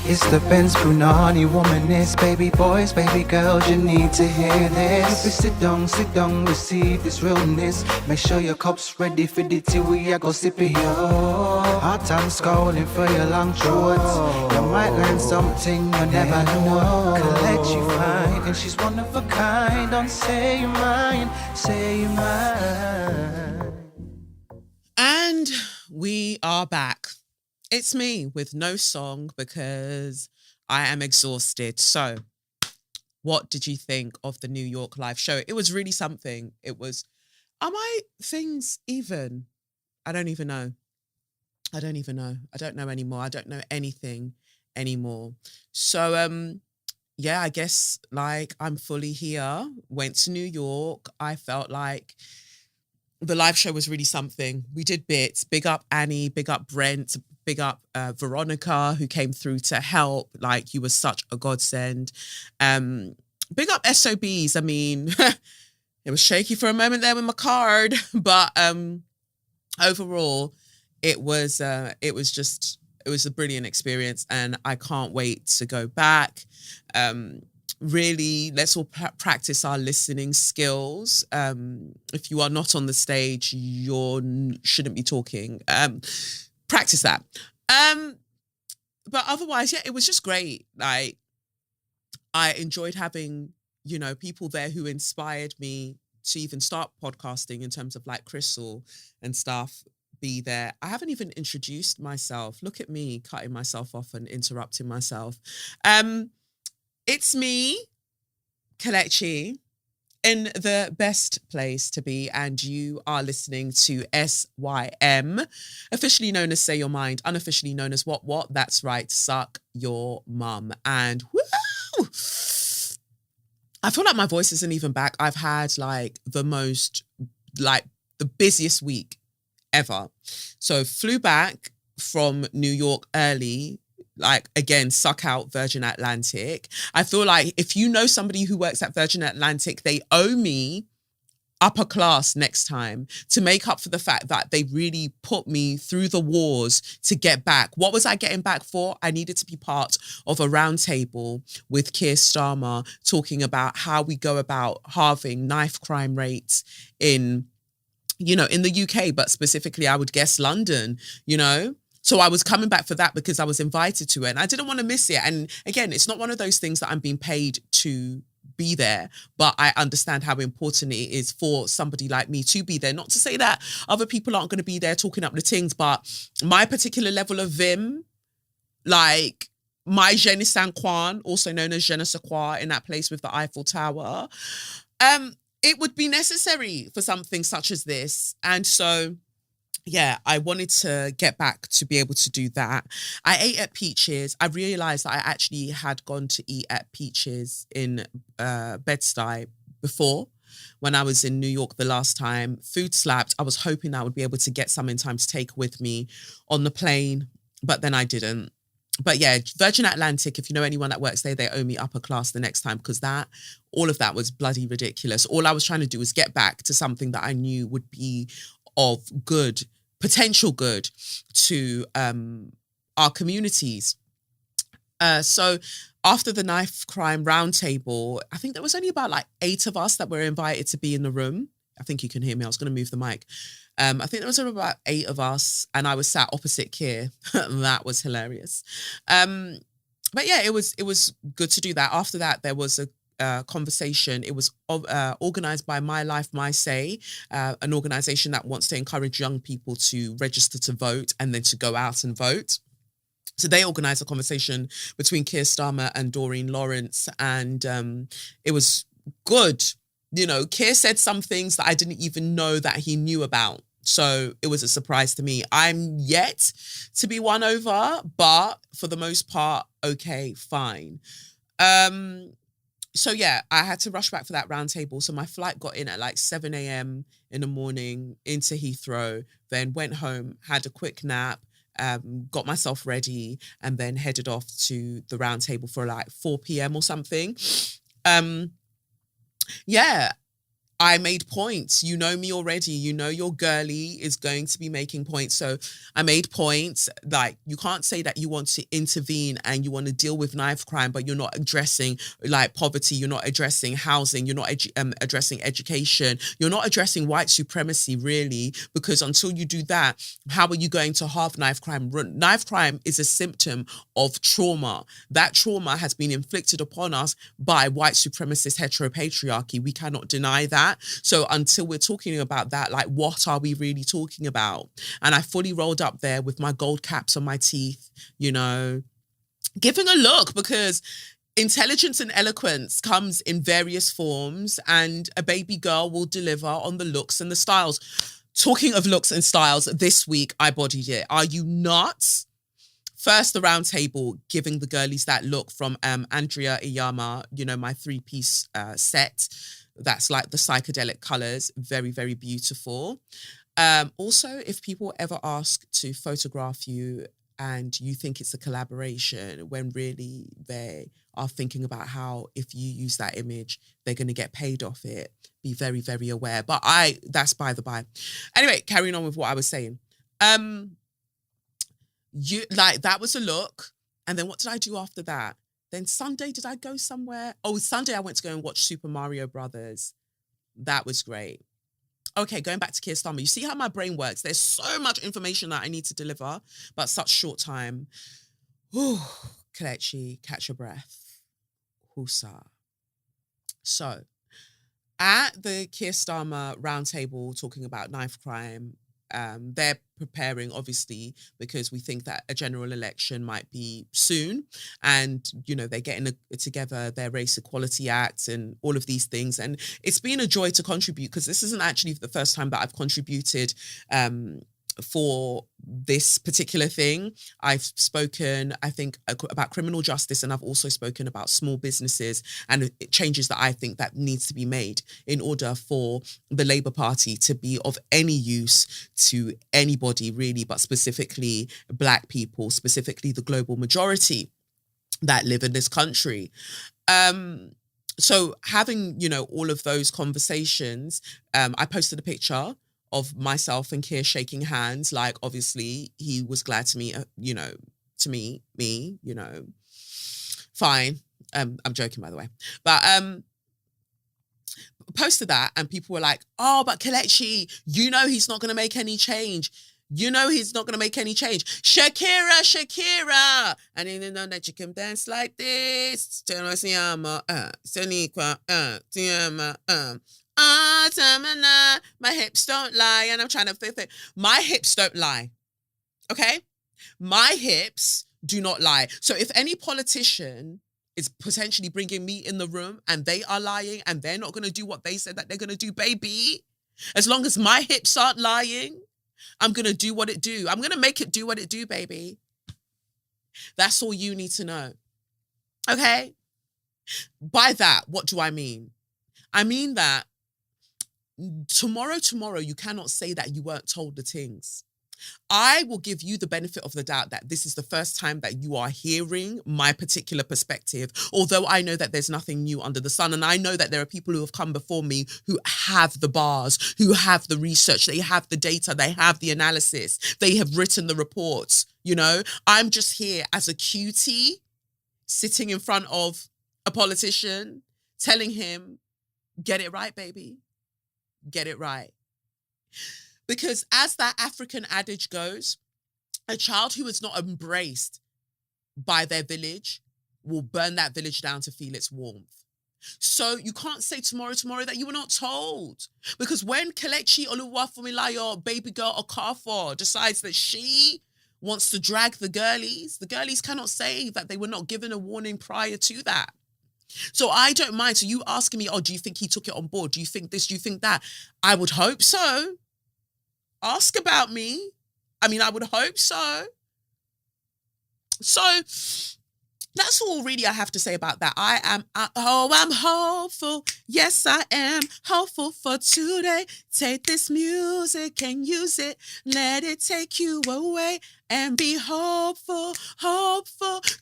It's the Benz Brunani womanist. Baby boys, baby girls, you need to hear this. If you sit down, receive this realness. Make sure your cup's ready for the tea, we are go sip it, yo. Hot time scrolling for your long shorts. You might learn something you never know. Collect you fine, and she's one of a kind. Don't say you're mine, say you're mine. And we are back. It's me with no song because I am exhausted. So, what did you think of the New York live show? It was really something. It was, are my things even? I don't even know. I don't know anymore. I don't know anything anymore. So, yeah, I guess like I'm fully here. Went to New York. I felt like the live show was really something. We did bits. Big up Annie, big up Brent, big up Veronica, who came through to help. Like, you were such a godsend. Big up SOBs. I mean, it was shaky for a moment there with my card, but overall, it was a brilliant experience, and I can't wait to go back. Really, let's all practice our listening skills. If you are not on the stage, you shouldn't be talking. Practice that. But otherwise, yeah, it was just great. Like, I enjoyed having, people there who inspired me to even start podcasting, in terms of like Crystal and stuff, be there. I haven't even introduced myself. Look at me cutting myself off and interrupting myself. It's me, Kelechi, in the best place to be, and you are listening to SYM, officially known as Say Your Mind, unofficially known as what? That's right, Suck Your Mum. And woo! I feel like my voice isn't even back. I've had like the busiest week ever. So flew back from New York early, like, again, suck out Virgin Atlantic. I feel like if you know somebody who works at Virgin Atlantic, they owe me upper class next time to make up for the fact that they really put me through the wars to get back. What was I getting back for? I needed to be part of a roundtable with Keir Starmer talking about how we go about halving knife crime rates in the UK, but specifically, I would guess London, So I was coming back for that because I was invited to it, and I didn't want to miss it. And again, it's not one of those things that I'm being paid to be there, but I understand how important it is for somebody like me to be there. Not to say that other people aren't going to be there talking up the things, but my particular level of vim, like my je ne sais quoi, also known as je ne sais quoi, in that place with the Eiffel Tower, it would be necessary for something such as this. And so, yeah, I wanted to get back to be able to do that. I ate at Peaches. I realised that I actually had gone to eat at Peaches in Bed-Stuy before, when I was in New York the last time. Food slapped. I was hoping I would be able to get some in time to take with me on the plane, but then I didn't. But yeah, Virgin Atlantic, if you know anyone that works there, they owe me upper class the next time, because all of that was bloody ridiculous. All I was trying to do was get back to something that I knew would be of potential good to our communities. So after the knife crime roundtable, I think there was only about like 8 of us that were invited to be in the room. I think you can hear me. I was going to move the mic. I think there was about 8 of us, and I was sat opposite Keir. That was hilarious. But yeah, it was good to do that. After that, there was a conversation. It was organised by My Life, My Say, an organisation that wants to encourage young people to register to vote and then to go out and vote. So they organised a conversation between Keir Starmer and Doreen Lawrence, and it was good. Keir said some things that I didn't even know that he knew about. So it was a surprise to me. I'm yet to be won over, but for the most part, okay, fine. So yeah, I had to rush back for that roundtable. So my flight got in at like 7 a.m. in the morning into Heathrow, then went home, had a quick nap, got myself ready, and then headed off to the roundtable for like 4 p.m. or something. Yeah, I made points. You know me already. You know your girly is going to be making points. So I made points. Like, you can't say that you want to intervene and you want to deal with knife crime, but you're not addressing like poverty. You're not addressing housing. You're not addressing education. You're not addressing white supremacy, really, because until you do that, how are you going to halve knife crime? Knife crime is a symptom of trauma. That trauma has been inflicted upon us by white supremacist heteropatriarchy. We cannot deny that. So until we're talking about that, like, what are we really talking about? And I fully rolled up there with my gold caps on my teeth, you know, giving a look, because intelligence and eloquence comes in various forms, and a baby girl will deliver on the looks and the styles. Talking of looks and styles, this week I bodied it. Are you nuts? First, the round table, giving the girlies that look from Andrea Iyama, you know, my 3-piece set. That's like the psychedelic colors. Very, very beautiful. Also, if people ever ask to photograph you and you think it's a collaboration, when really they are thinking about how, if you use that image, they're going to get paid off it, be very, very aware. But that's by the by. Anyway, carrying on with what I was saying. That was a look. And then what did I do after that? Then Sunday, did I go somewhere? Oh, Sunday I went to go and watch Super Mario Brothers. That was great. Okay, going back to Keir Starmer. You see how my brain works? There's so much information that I need to deliver, but such short time. Whew, Kelechi, catch your breath. Husa. So, at the Keir Starmer roundtable talking about knife crime, they're preparing, obviously, because we think that a general election might be soon. And, you know, they're getting together their Race Equality Act and all of these things. And it's been a joy to contribute, because this isn't actually the first time that I've contributed for this particular thing. I've spoken, I think, about criminal justice, and I've also spoken about small businesses and changes that I think that needs to be made in order for the Labour Party to be of any use to anybody, really, but specifically Black people, specifically the global majority that live in this country. So having, you know, all of those conversations, I posted a picture of myself and Keir shaking hands. Like, obviously, he was glad to meet, me, you know, fine. I'm joking, by the way. But posted that, and people were like, oh, but Kelechi, you know he's not going to make any change. You know he's not going to make any change. Shakira. And you know that you can dance like this. My hips don't lie, and I'm trying to fit. My hips don't lie. Okay? My hips do not lie. So if any politician is potentially bringing me in the room and they are lying and they're not going to do what they said that they're going to do, baby, as long as my hips aren't lying, I'm going to do what it do. I'm going to make it do what it do, baby. That's all you need to know. Okay? By that, what do I mean? I mean that tomorrow, you cannot say that you weren't told the things. I will give you the benefit of the doubt that this is the first time that you are hearing my particular perspective, although I know that there's nothing new under the sun. And I know that there are people who have come before me who have the bars, who have the research, they have the data, they have the analysis, they have written the reports, you know. I'm just here as a cutie sitting in front of a politician telling him, get it right, baby. Get it right. Because as that African adage goes, a child who is not embraced by their village will burn that village down to feel its warmth. So you can't say tomorrow that you were not told. Because when Kelechi Oluwafumilayo, baby girl Okafor, decides that she wants to drag the girlies cannot say that they were not given a warning prior to that. So I don't mind. So you asking me, oh, do you think he took it on board? Do you think this? Do you think that? I would hope so. Ask about me. I mean, I would hope so. So that's all really I have to say about that. I'm hopeful. Yes, I am hopeful for today. Take this music and use it. Let it take you away and be hopeful.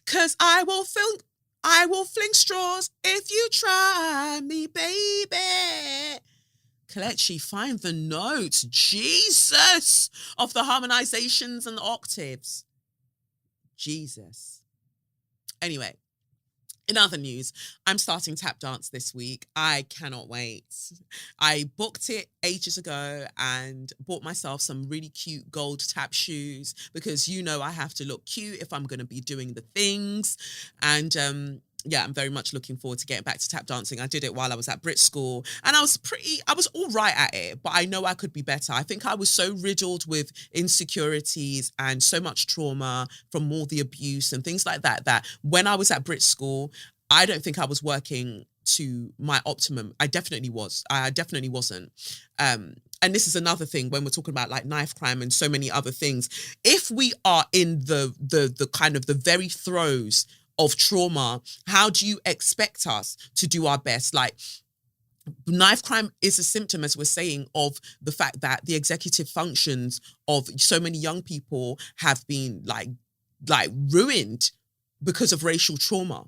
'Cause I will fling straws if you try me, baby. Kelechi, find the notes. Jesus! Of the harmonizations and the octaves. Jesus. Anyway, in other news, I'm starting tap dance this week. I cannot wait. I booked it ages ago and bought myself some really cute gold tap shoes because I have to look cute if I'm going to be doing the things. And yeah, I'm very much looking forward to getting back to tap dancing. I did it while I was at Brit School and I was all right at it, but I know I could be better. I think I was so riddled with insecurities and so much trauma from all the abuse and things like that, that when I was at Brit School, I don't think I was working to my optimum. I definitely was. I definitely wasn't. And this is another thing when we're talking about like knife crime and so many other things. If we are in the kind of the very throes of trauma, how do you expect us to do our best? Like, knife crime is a symptom, as we're saying, of the fact that the executive functions of so many young people have been like ruined because of racial trauma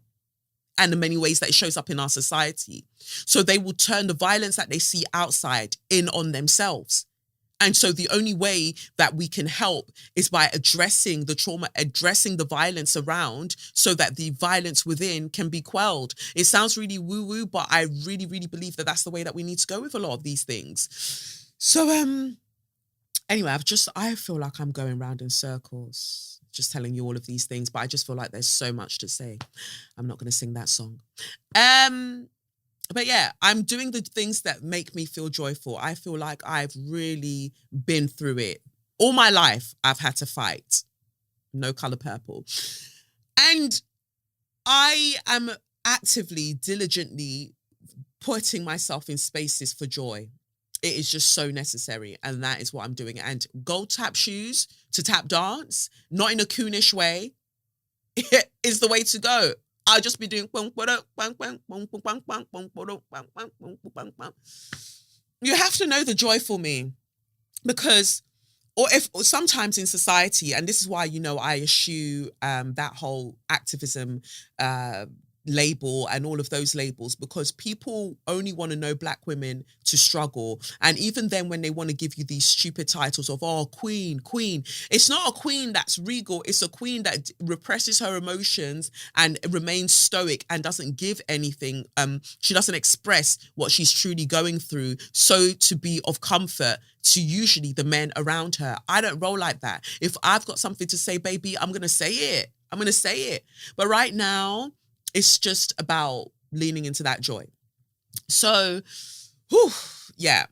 and the many ways that it shows up in our society. So they will turn the violence that they see outside in on themselves. And so the only way that we can help is by addressing the trauma, addressing the violence around so that the violence within can be quelled. It sounds really woo-woo, but I really, really believe that that's the way that we need to go with a lot of these things. So anyway, I feel like I'm going round in circles, just telling you all of these things, but I just feel like there's so much to say. I'm not going to sing that song. But yeah, I'm doing the things that make me feel joyful. I feel like I've really been through it. All my life, I've had to fight. No color purple. And I am actively, diligently putting myself in spaces for joy. It is just so necessary. And that is what I'm doing. And gold tap shoes to tap dance, not in a coonish way, is the way to go. I'll just be doing. You have to know the joy for me, because, or sometimes in society, and this is why, I eschew that whole activism label and all of those labels, because people only want to know Black women to struggle. And even then, when they want to give you these stupid titles of, oh, queen, it's not a queen that's regal. It's a queen that represses her emotions and remains stoic and doesn't give anything. She doesn't express what she's truly going through, so to be of comfort to usually the men around her. I don't roll like that. If I've got something to say, baby, I'm going to say it. But right now, it's just about leaning into that joy. So, yeah,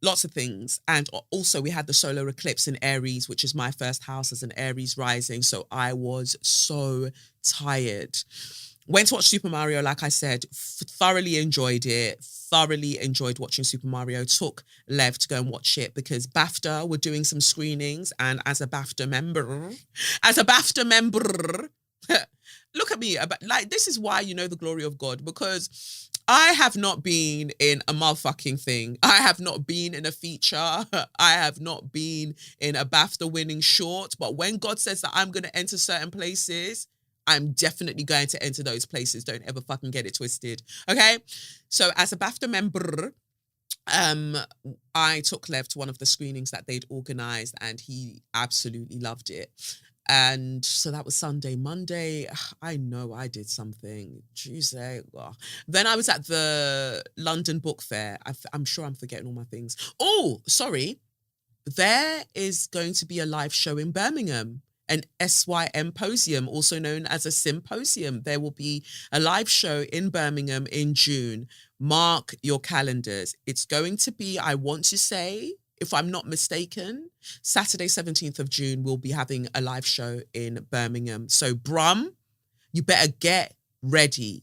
lots of things. And also we had the solar eclipse in Aries, which is my first house as an Aries rising. So I was so tired. Went to watch Super Mario, like I said, thoroughly enjoyed it. Thoroughly enjoyed watching Super Mario. Took Lev to go and watch it because BAFTA were doing some screenings. And as a BAFTA member, look at me, like, this is why you know the glory of God, because I have not been in a motherfucking thing. I have not been in a feature. I have not been in a BAFTA winning short. But when God says that I'm going to enter certain places, I'm definitely going to enter those places. Don't ever fucking get it twisted. Okay? So as a BAFTA member, I took Lev to one of the screenings that they'd organised and he absolutely loved it. And so that was Sunday. Monday, I know I did something. Tuesday, then I was at the London Book Fair. I'm sure I'm forgetting all my things. Oh, sorry. There is going to be a live show in Birmingham, an SYMposium, also known as a symposium. There will be a live show in Birmingham in June. Mark your calendars. It's going to be, I want to say, if I'm not mistaken, Saturday, 17th of June, we'll be having a live show in Birmingham. So, Brum, you better get ready,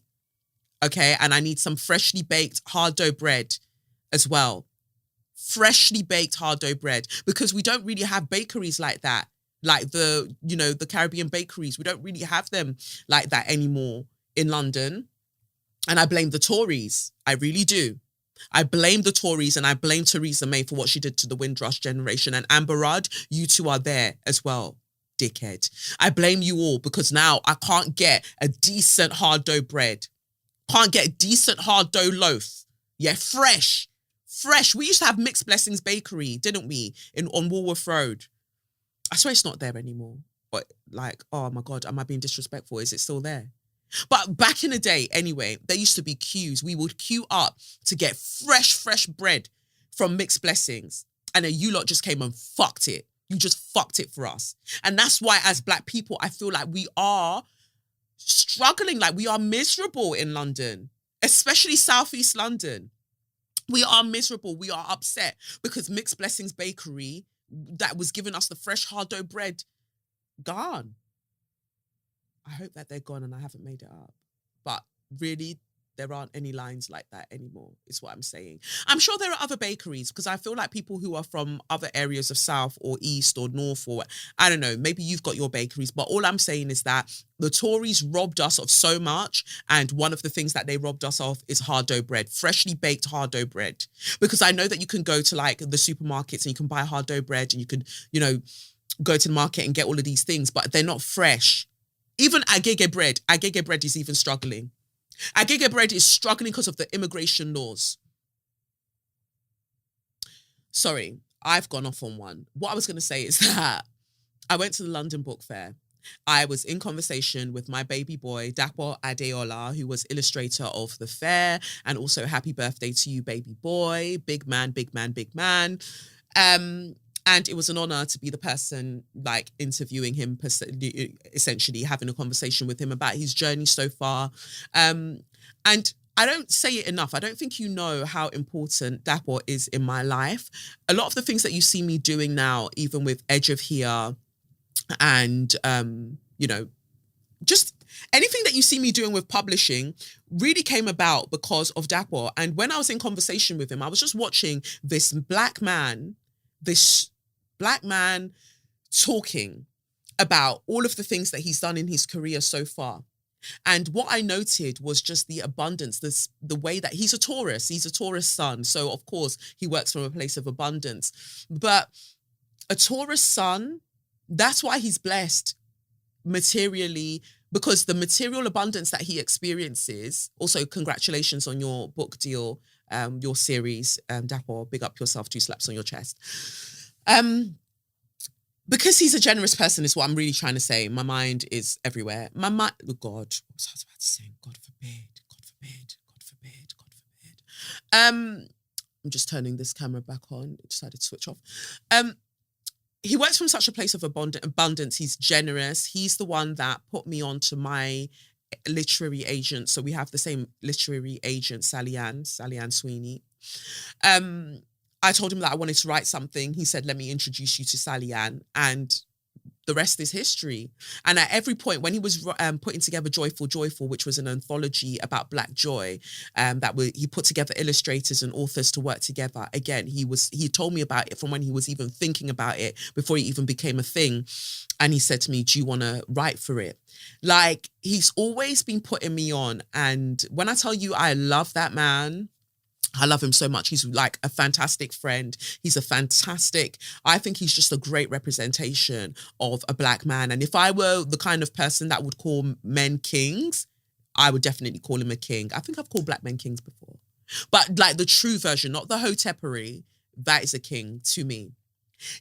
okay? And I need some freshly baked hard dough bread as well. Freshly baked hard dough bread, because we don't really have bakeries like that, like the Caribbean bakeries. We don't really have them like that anymore in London. And I blame the Tories. I really do. I blame the Tories and I blame Theresa May for what she did to the Windrush generation. And Amber Rudd, you two are there as well, dickhead. I blame you all because now I can't get a decent hard dough bread. Can't get a decent hard dough loaf. Yeah, fresh Fresh. We used to have Mixed Blessings Bakery, didn't we? On Walworth Road. I swear it's not there anymore. But like, oh my God, am I being disrespectful? Is it still there? But back in the day, anyway, there used to be queues. We would queue up to get fresh bread from Mixed Blessings. And then you lot just came and fucked it. You just fucked it for us. And that's why as Black people, I feel like we are struggling, like we are miserable in London, especially Southeast London. We are miserable. We are upset because Mixed Blessings Bakery that was giving us the fresh hard dough bread, gone. I hope that they're gone and I haven't made it up. But really, there aren't any lines like that anymore, is what I'm saying. I'm sure there are other bakeries because I feel like people who are from other areas of South or East or North or, I don't know, maybe you've got your bakeries. But all I'm saying is that the Tories robbed us of so much. And one of the things that they robbed us of is hard dough bread, freshly baked hard dough bread. Because I know that you can go to like the supermarkets and you can buy hard dough bread and you can, you know, go to the market and get all of these things, but they're not fresh. Even Agege bread is even struggling. Agege bread is struggling because of the immigration laws. Sorry, I've gone off on one. What I was going to say is that I went to the London Book Fair. I was in conversation with my baby boy, Dapo Adeola, who was illustrator of the fair, and also happy birthday to you, baby boy. Big man, big man, big man. And it was an honor to be the person like interviewing him, essentially having a conversation with him about his journey so far. And I don't say it enough. I don't think you know how important Dapo is in my life. A lot of the things that you see me doing now, even with Edge of Here and, you know, just anything that you see me doing with publishing really came about because of Dapo. And when I was in conversation with him, I was just watching this black man talking about all of the things that he's done in his career so far. And what I noted was just the abundance, the way that he's a Taurus son. So of course he works from a place of abundance, but a Taurus son, that's why he's blessed materially, because the material abundance that he experiences. Also, congratulations on your book deal, your series, Dapo, big up yourself, 2 slaps on your chest. Because he's a generous person is what I'm really trying to say. My mind is everywhere. My mind, oh God, what was I about to say? God forbid, God forbid, God forbid, God forbid. I'm just turning this camera back on. It decided to switch off. He works from such a place of abundance. He's generous. He's the one that put me on to my literary agent. So we have the same literary agent, Sally Ann Sweeney. I told him that I wanted to write something. He said, let me introduce you to Sally Ann. And the rest is history. And at every point, when he was putting together Joyful, which was an anthology about Black joy, he put together illustrators and authors to work together. Again, he told me about it from when he was even thinking about it, before it even became a thing. And he said to me, do you want to write for it? Like, he's always been putting me on. And when I tell you I love that man, I love him so much. He's like a fantastic friend. I think he's just a great representation of a Black man. And if I were the kind of person that would call men kings, I would definitely call him a king. I think I've called Black men kings before. But like the true version, not the hotepery, that is a king to me.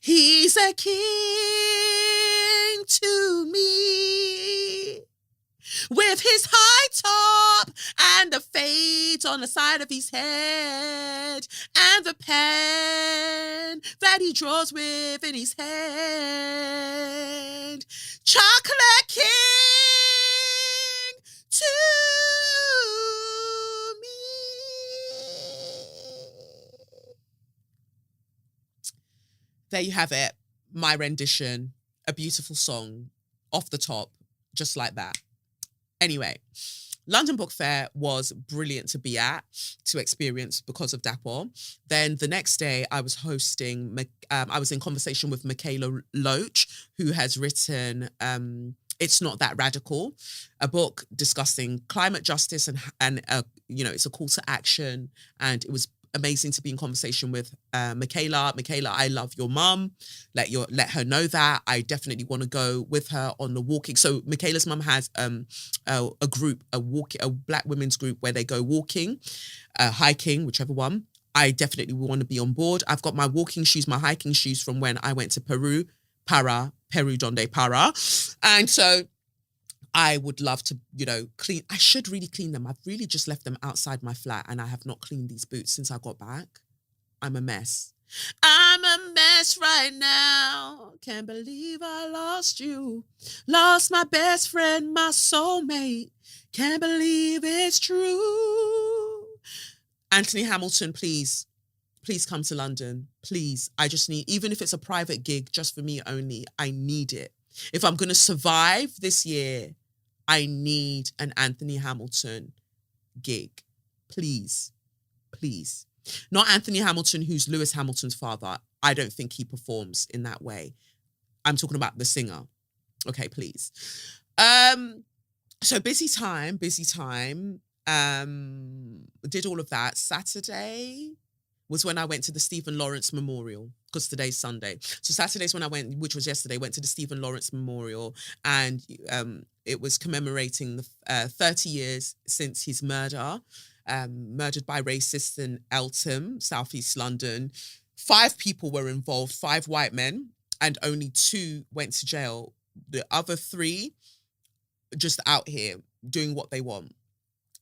He's a king to me. With his high top and the fade on the side of his head and the pen that he draws with in his hand. Chocolate King to me. There you have it. My rendition. A beautiful song off the top, just like that. Anyway, London Book Fair was brilliant to be at, to experience because of Dapo. Then the next day I was I was in conversation with Michaela Loach, who has written It's Not That Radical, a book discussing climate justice and it's a call to action. And it was amazing to be in conversation with Michaela. Michaela, I love your mum. Let her know that. I definitely want to go with her on the walking. So Michaela's mum has a group, a Black women's group where they go walking, hiking, whichever one. I definitely want to be on board. I've got my walking shoes, my hiking shoes from when I went to Peru donde para. And so I would love to, clean. I should really clean them. I've really just left them outside my flat and I have not cleaned these boots since I got back. I'm a mess. I'm a mess right now. Can't believe I lost you. Lost my best friend, my soulmate. Can't believe it's true. Anthony Hamilton, please come to London. Please. I just need, even if it's a private gig, just for me only, I need it. If I'm going to survive this year, I need an Anthony Hamilton gig. Please. Not Anthony Hamilton, who's Lewis Hamilton's father. I don't think he performs in that way. I'm talking about the singer. Okay, please. So busy time. Did all of that. Saturday was when I went to the Stephen Lawrence Memorial, because today's Sunday. So Saturday's when I went, which was yesterday, went to the Stephen Lawrence Memorial, and it was commemorating the 30 years since his murder, murdered by racists in Eltham, southeast London. 5 people were involved, 5 white men, and only 2 went to jail. The other 3 just out here doing what they want.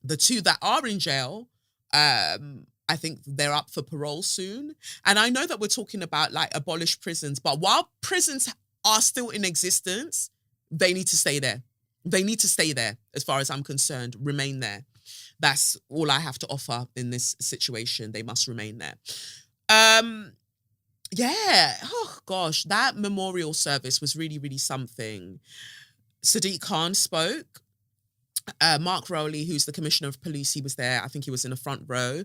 The 2 that are in jail, I think they're up for parole soon. And I know that we're talking about like abolish prisons, but while prisons are still in existence, they need to stay there. They need to stay there, as far as I'm concerned, remain there. That's all I have to offer in this situation. They must remain there. Yeah. Oh gosh, that memorial service was really, really something. Sadiq Khan spoke. Mark Rowley, who's the Commissioner of Police, he was there. I think he was in the front row.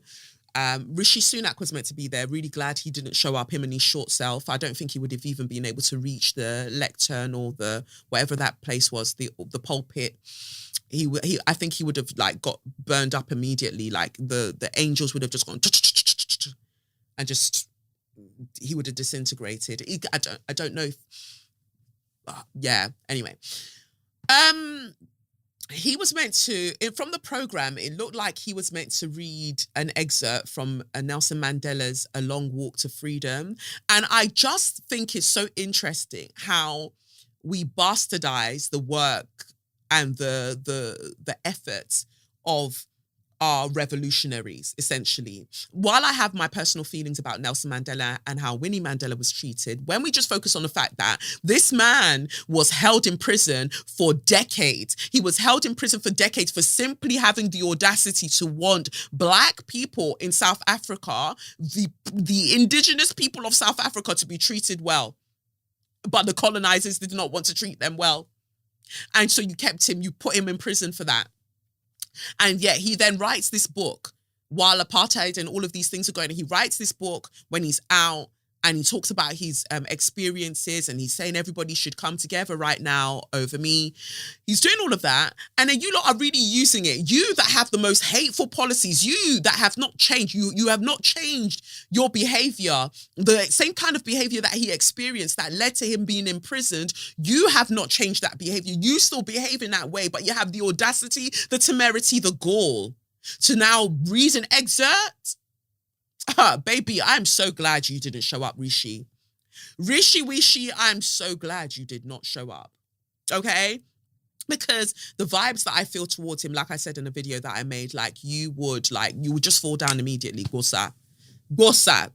Rishi Sunak was meant to be there. Really glad he didn't show up, him and his short self. I don't think he would have even been able to reach the lectern or the whatever that place was, the pulpit. I think he would have like got burned up immediately. Like the angels would have just gone and just he would have disintegrated. I don't know if yeah. Anyway, he was meant to, from the program, it looked like he was meant to read an excerpt from Nelson Mandela's A Long Walk to Freedom. And I just think it's so interesting how we bastardize the work and the efforts of our revolutionaries, essentially. While I have my personal feelings about Nelson Mandela and how Winnie Mandela was treated, when we just focus on the fact that this man was held in prison for decades, he was held in prison for decades for simply having the audacity to want Black people in South Africa, the indigenous people of South Africa, to be treated well. But the colonizers did not want to treat them well. And so you put him in prison for that. And yet he then writes this book while apartheid and all of these things are going on. He writes this book when he's out and he talks about his experiences and he's saying everybody should come together right now over me. He's doing all of that. And then you lot are really using it. You that have the most hateful policies, you that have not changed, you have not changed your behavior, the same kind of behavior that he experienced that led to him being imprisoned. You have not changed that behavior. You still behave in that way, but you have the audacity, the temerity, the gall to now read an excerpt. Baby, I'm so glad you didn't show up, Rishi. Rishi, I'm so glad you did not show up. Okay? Because the vibes that I feel towards him, like I said in a video that I made, you would just fall down immediately. Gosa.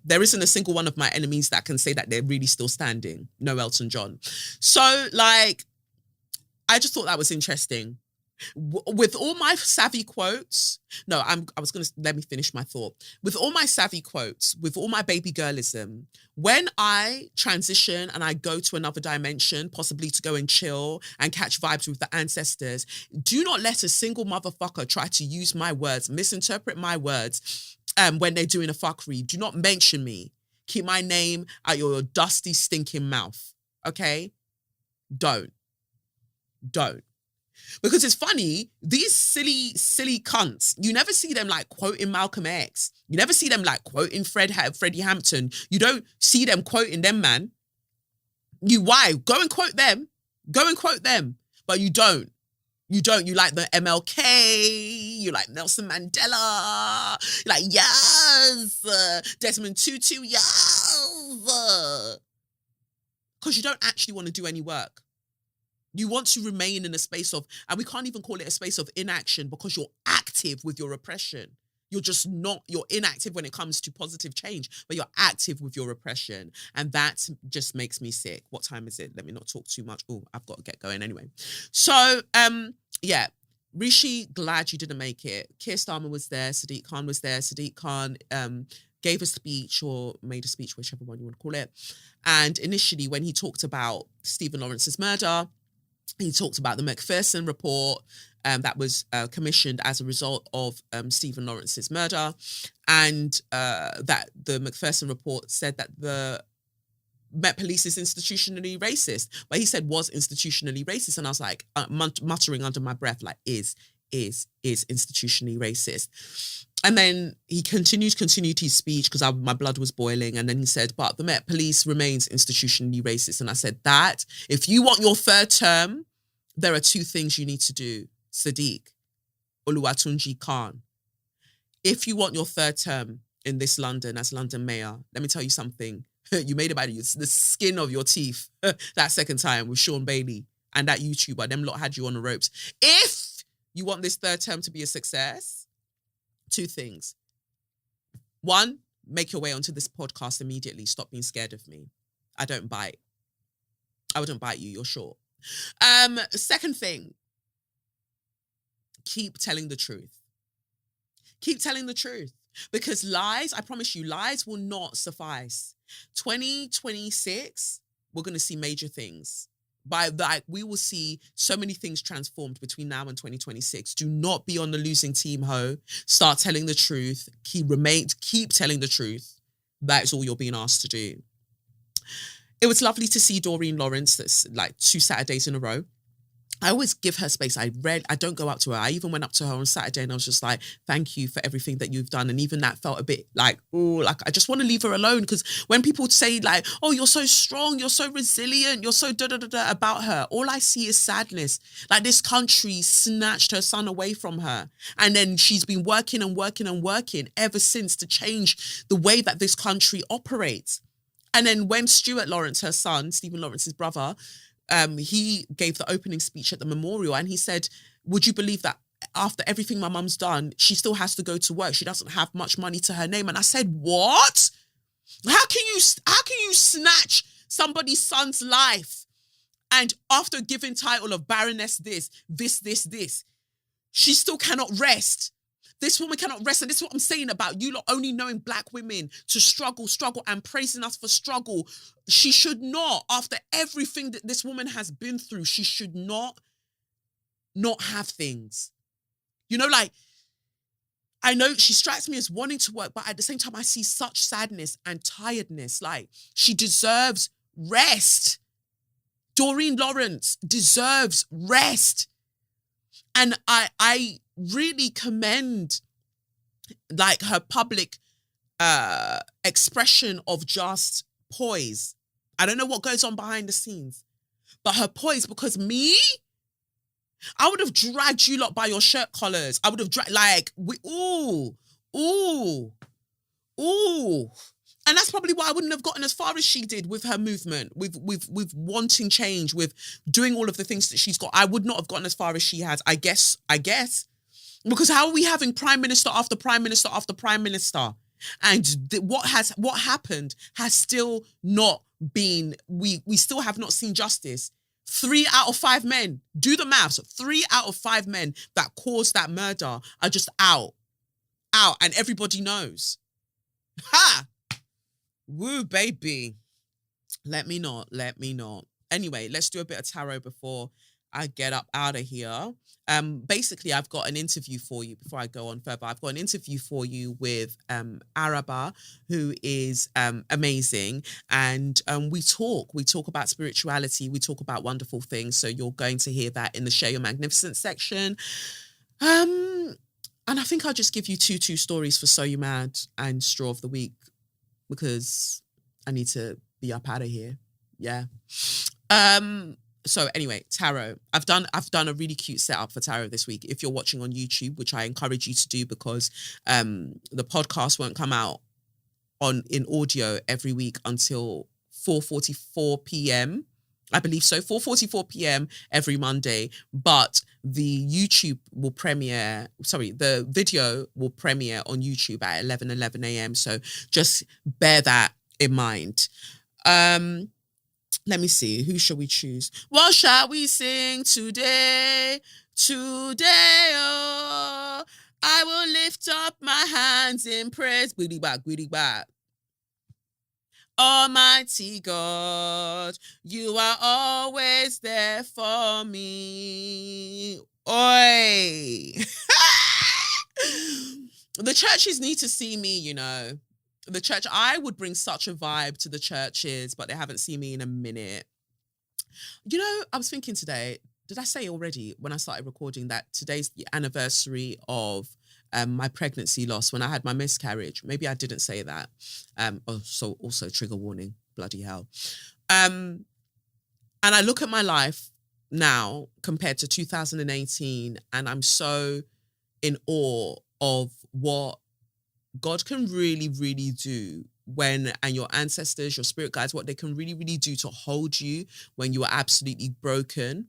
There isn't a single one of my enemies that can say that they're really still standing. No Elton John. So, I just thought that was interesting. With all my savvy quotes, let me finish my thought. With all my savvy quotes, with all my baby girlism, when I transition and I go to another dimension, possibly to go and chill and catch vibes with the ancestors, do not let a single motherfucker try to use my words, misinterpret my words when they're doing a fuckery. Do not mention me. Keep my name out your dusty, stinking mouth. Okay? Don't. Because it's funny, these silly cunts, you never see them quoting Malcolm X. You never see them quoting Freddie Hampton. You don't see them quoting them, man. Why? Go and quote them. But you don't. You don't. You like the MLK. You like Nelson Mandela. You're like, yes. Desmond Tutu, yes. Because you don't actually want to do any work. You want to remain in a space of, and we can't even call it a space of inaction because you're active with your oppression. You're just not, you're inactive when it comes to positive change, but you're active with your oppression. And that just makes me sick. What time is it? Let me not talk too much. Oh, I've got to get going anyway. So, yeah, Rishi, glad you didn't make it. Keir Starmer was there. Sadiq Khan was there. Sadiq Khan gave a speech or made a speech, whichever one you want to call it. And initially, when he talked about Stephen Lawrence's murder, he talked about the Macpherson report that was commissioned as a result of Stephen Lawrence's murder, and that the Macpherson report said that the Met Police is institutionally racist. But he said was institutionally racist, and I was like muttering under my breath, like is institutionally racist. And then he continued his speech because my blood was boiling. And then he said, but the Met Police remains institutionally racist. And I said, that if you want your third term, there are two things you need to do, Sadiq Oluwatunji Khan. If you want your third term in this London as London mayor, let me tell you something. You made it by the skin of your teeth that second time with Sean Bailey and that YouTuber. Them lot had you on the ropes. If you want this third term to be a success, two things. One, make your way onto this podcast immediately. Stop being scared of me. I don't bite. I wouldn't bite you, you're short. Second thing, keep telling the truth. Keep telling the truth. Because lies, I promise you, lies will not suffice. 2026, we're going to see major things. By that, we will see so many things transformed between now and 2026. Do not be on the losing team, ho. Start telling the truth. Keep telling the truth. That is all you're being asked to do. It was lovely to see Doreen Lawrence. That's like 2 Saturdays in a row. I always give her space. I don't go up to her. I even went up to her on Saturday and I was just like, thank you for everything that you've done. And even that felt a bit like, oh, like I just want to leave her alone. Because when people say like, oh, you're so strong, you're so resilient, you're so da-da-da-da about her, all I see is sadness. Like this country snatched her son away from her. And then she's been working and working and working ever since to change the way that this country operates. And then when Stuart Lawrence, her son, Stephen Lawrence's brother, he gave the opening speech at the memorial and he said, would you believe that after everything my mum's done, she still has to go to work. She doesn't have much money to her name. And I said, what? How can you snatch somebody's son's life? And after giving title of Baroness this, she still cannot rest. This woman cannot rest. And this is what I'm saying about you lot only knowing black women to struggle, and praising us for struggle. She should not, after everything that this woman has been through, she should not have things. You know, like, I know she strikes me as wanting to work, but at the same time, I see such sadness and tiredness. Like, she deserves rest. Doreen Lawrence deserves rest. And I really commend like her public expression of just poise. I don't know what goes on behind the scenes, but her poise, because I would have dragged you lot by your shirt collars. I would have dragged ooh. And that's probably why I wouldn't have gotten as far as she did with her movement, with wanting change, with doing all of the things that she's got. I would not have gotten as far as she has, I guess. Because how are we having prime minister after prime minister after prime minister? And what happened has still not been, we still have not seen justice. 3 out of 5 men, do the maths, 3 out of 5 men that caused that murder are just out, and everybody knows. Ha! Woo, baby. Let me not. Anyway, let's do a bit of tarot before I get up out of here. Basically, I've got an interview for you before I go on further. I've got an interview for you with Araba, who is amazing. And we talk about spirituality. We talk about wonderful things. So you're going to hear that in the Share Your Magnificence section. And I think I'll just give you two stories for So You Mad and Straw of the Week, because I need to be up out of here. Yeah. So anyway, tarot. I've done a really cute setup for tarot this week. If you're watching on YouTube, which I encourage you to do because the podcast won't come out in audio every week until 4:44 p.m. I believe so, 4:44 p.m. every Monday. But the video will premiere on YouTube at 11 a.m. So just bear that in mind. Let me see. Who shall we choose? What shall we sing today? Today, oh, I will lift up my hands in praise. Goody back, goody back. Almighty God, you are always there for me. Oi. The churches need to see me, you know. The church, I would bring such a vibe to the churches, but they haven't seen me in a minute. You know, I was thinking today, did I say already when I started recording that today's the anniversary of my pregnancy loss when I had my miscarriage? Maybe I didn't say that. So also trigger warning, bloody hell. And I look at my life now compared to 2018, and I'm so in awe of what God can really, really do and your ancestors, your spirit guides, what they can really, really do to hold you when you are absolutely broken.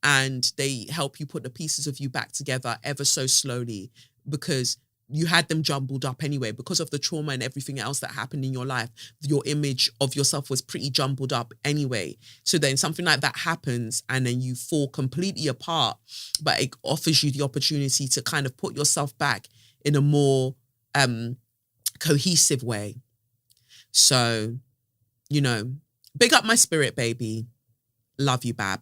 And they help you put the pieces of you back together ever so slowly, because you had them jumbled up anyway. Because of the trauma and everything else that happened in your life, your image of yourself was pretty jumbled up anyway. So then something like that happens and then you fall completely apart, but it offers you the opportunity to kind of put yourself back in a more cohesive way. So, you know, big up my spirit, baby. Love you, Bab.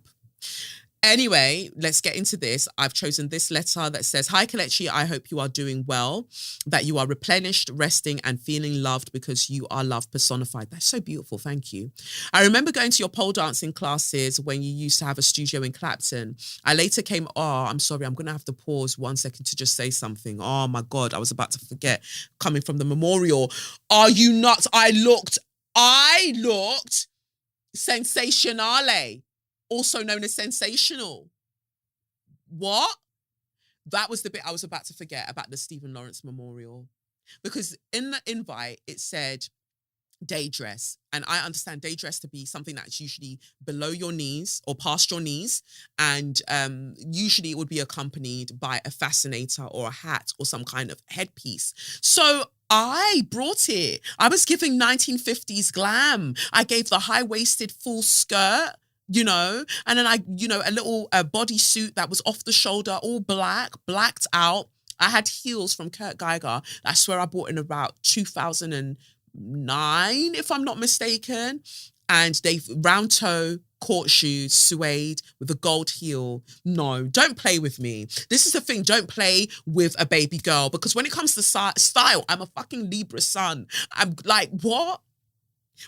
Anyway, let's get into this. I've chosen this letter that says, "Hi, Kelechi, I hope you are doing well, that you are replenished, resting and feeling loved because you are love personified." That's so beautiful. Thank you. I remember going to your pole dancing classes when you used to have a studio in Clapton. I later came, I'm sorry, I'm going to have to pause 1 second to just say something. Oh my God, I was about to forget, coming from the memorial. Are you nuts? I looked sensationale. Also known as sensational. What? That was the bit I was about to forget about the Stephen Lawrence Memorial. Because in the invite, it said day dress. And I understand day dress to be something that's usually below your knees or past your knees. And usually it would be accompanied by a fascinator or a hat or some kind of headpiece. So I brought it. I was giving 1950s glam. I gave the high-waisted full skirt, you know, and then a little bodysuit that was off the shoulder, all blacked out. I had heels from Kurt Geiger. I swear I bought in about 2009, if I'm not mistaken. And they round toe court shoes, suede with a gold heel. No, don't play with me. This is the thing. Don't play with a baby girl, because when it comes to style, I'm a fucking Libra sun. I'm like, what?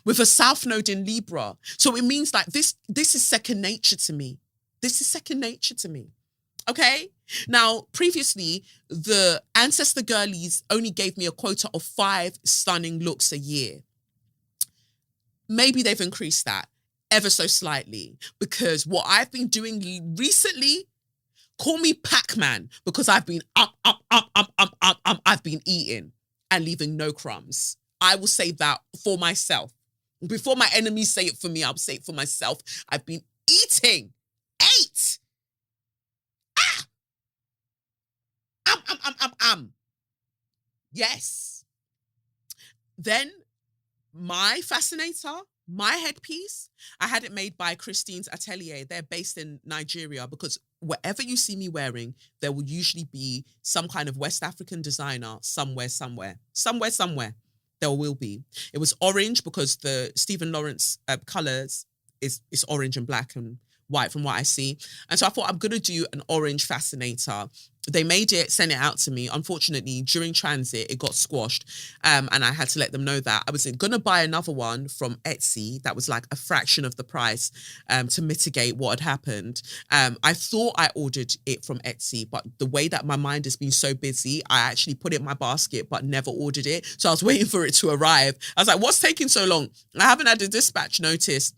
With a South Node in Libra. So it means like this is second nature to me. This is second nature to me. Okay? Now, previously, the Ancestor Girlies only gave me a quota of 5 stunning looks a year. Maybe they've increased that ever so slightly, because what I've been doing recently, call me Pac-Man, because I've been I've been eating and leaving no crumbs. I will say that for myself. Before my enemies say it for me, I'll say it for myself. I've been eating. 8. Yes. Then my fascinator, my headpiece, I had it made by Christine's Atelier. They're based in Nigeria, because whatever you see me wearing, there will usually be some kind of West African designer somewhere. There will be. It was orange because the Stephen Lawrence colours is orange and black and white from what I see. And so I thought, I'm going to do an orange fascinator. They made it, sent it out to me. Unfortunately, during transit, it got squashed. And I had to let them know that. I was going to buy another one from Etsy that was like a fraction of the price to mitigate what had happened. I thought I ordered it from Etsy, but the way that my mind has been so busy, I actually put it in my basket, but never ordered it. So I was waiting for it to arrive. I was like, what's taking so long? I haven't had a dispatch notice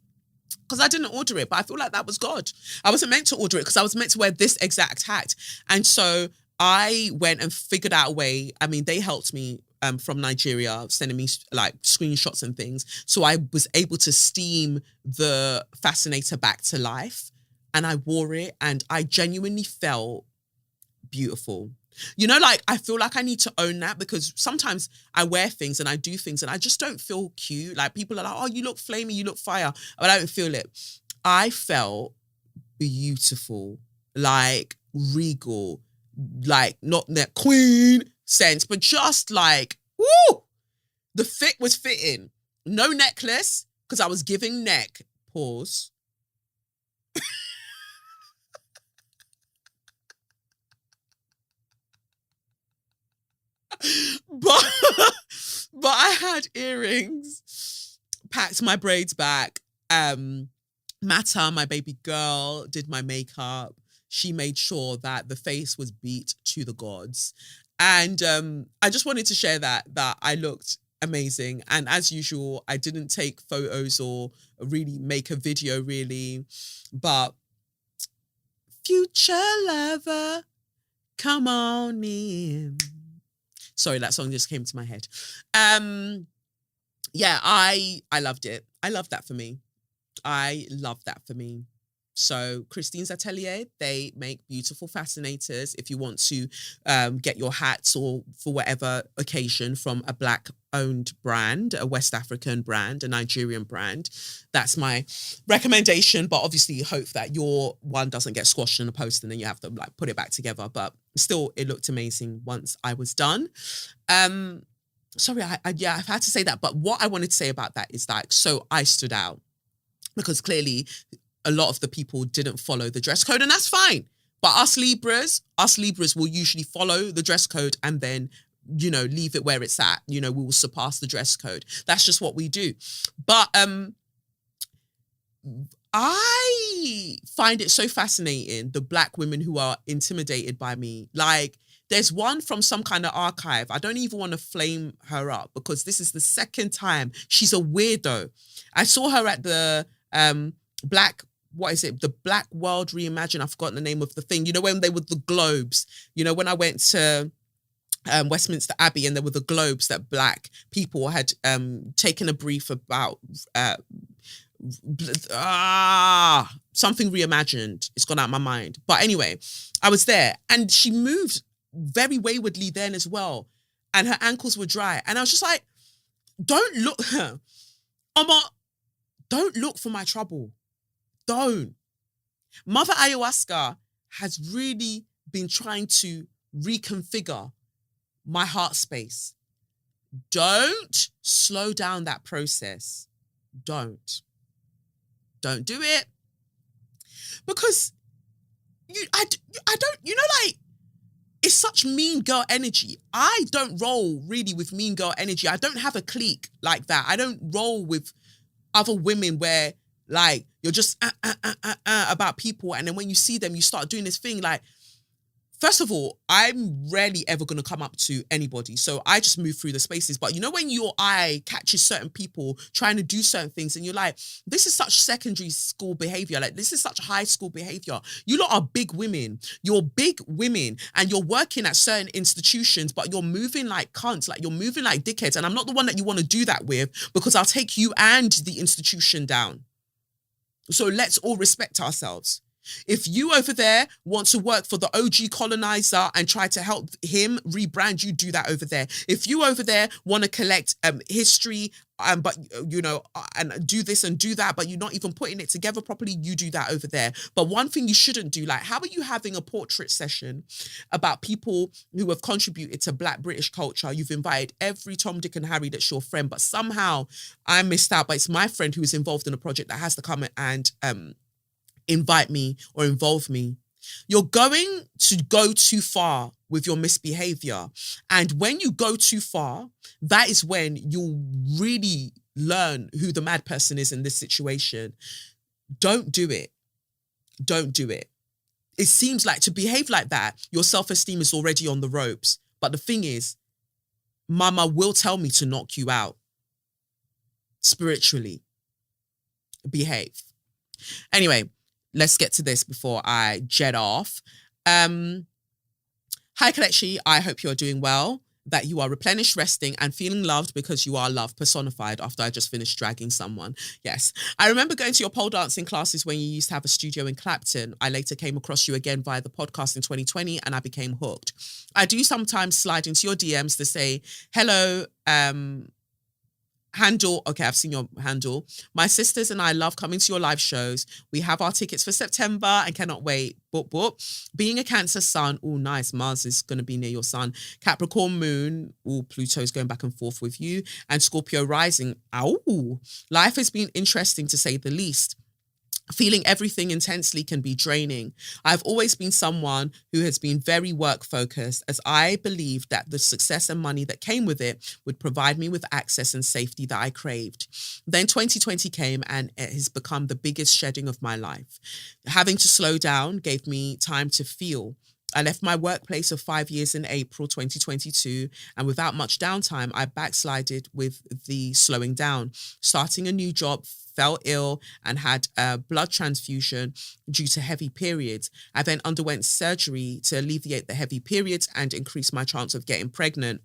because I didn't order it, but I feel like that was God. I wasn't meant to order it because I was meant to wear this exact hat. And so I went and figured out a way. I mean, they helped me from Nigeria, sending me like screenshots and things. So I was able to steam the fascinator back to life, and I wore it, and I genuinely felt beautiful. You know, like I feel like I need to own that, because sometimes I wear things and I do things and I just don't feel cute. Like people are like, oh, you look flamey, you look fire. But I don't feel it. I felt beautiful, like regal, like not that queen sense, but just like, woo! The fit was fitting. No necklace, because I was giving neck. Pause. but but I had earrings, packed my braids back. Mata, my baby girl, did my makeup. She made sure that the face was beat to the gods. And I just wanted to share that I looked amazing. And as usual, I didn't take photos or really make a video really, but future lover, come on in. Sorry, that song just came to my head. Yeah, I loved it. I love that for me. I love that for me. So Christine's Atelier, they make beautiful fascinators. If you want to get your hats or for whatever occasion from a Black-owned brand, a West African brand, a Nigerian brand, that's my recommendation. But obviously hope that your one doesn't get squashed in the post and then you have to like put it back together. But still, it looked amazing once I was done. Sorry, I've had to say that. But what I wanted to say about that is like, so I stood out because clearly a lot of the people didn't follow the dress code, and that's fine. But us Libras will usually follow the dress code and then, you know, leave it where it's at. You know, we will surpass the dress code. That's just what we do. But I find it so fascinating, the Black women who are intimidated by me. Like, there's one from some kind of archive. I don't even want to flame her up because this is the second time. She's a weirdo. I saw her at the the Black World Reimagined. I've forgotten the name of the thing. You know, when they were the globes, you know, when I went to Westminster Abbey and there were the globes that Black people had taken a brief about something reimagined. It's gone out of my mind. But anyway, I was there and she moved very waywardly then as well. And her ankles were dry. And I was just like, don't look, don't look for my trouble. Don't. Mother Ayahuasca has really been trying to reconfigure my heart space. Don't slow down that process. Don't do it. Because I don't, you know, like, it's such mean girl energy. I don't roll really with mean girl energy. I don't have a clique like that. I don't roll with other women where like you're just about people, and then when you see them, you start doing this thing. Like, first of all, I'm rarely ever going to come up to anybody, so I just move through the spaces. But you know, when your eye catches certain people trying to do certain things, and you're like, this is such secondary school behavior. Like, this is such high school behavior. You lot are big women. You're big women, and you're working at certain institutions, but you're moving like cunts. Like, you're moving like dickheads. And I'm not the one that you want to do that with, because I'll take you and the institution down. So let's all respect ourselves. If you over there want to work for the OG colonizer and try to help him rebrand, you do that over there. If you over there want to collect history, but you know, and do this and do that, but you're not even putting it together properly, you do that over there. But one thing you shouldn't do, like, how are you having a portrait session about people who have contributed to Black British culture? You've invited every Tom, Dick and Harry that's your friend, but somehow I missed out. But it's my friend who is involved in a project that has to come and invite me or involve me. You're going to go too far with your misbehavior. And when you go too far, that is when you'll really learn who the mad person is in this situation. Don't do it. Don't do it. It seems like to behave like that, your self-esteem is already on the ropes. But the thing is, Mama will tell me to knock you out spiritually. Behave. Anyway, let's get to this before I jet off. Hi, Kalechi. I hope you're doing well, that you are replenished, resting, and feeling loved because you are love personified after I just finished dragging someone. Yes. I remember going to your pole dancing classes when you used to have a studio in Clapton. I later came across you again via the podcast in 2020 and I became hooked. I do sometimes slide into your DMs to say, hello, handle. Okay, I've seen your handle. My sisters and I love coming to your live shows. We have our tickets for September and cannot wait. Boop. Being a Cancer sun. Oh, nice. Mars is going to be near your sun. Capricorn moon. Oh, Pluto's going back and forth with you. And Scorpio rising. Ow. Life has been interesting to say the least. Feeling everything intensely can be draining. I've always been someone who has been very work focused, as I believed that the success and money that came with it would provide me with access and safety that I craved. Then 2020 came and it has become the biggest shedding of my life. Having to slow down gave me time to feel. I left my workplace of 5 years in April 2022, and without much downtime, I backslided with the slowing down. Starting a new job, fell ill and had a blood transfusion due to heavy periods. I then underwent surgery to alleviate the heavy periods and increase my chance of getting pregnant.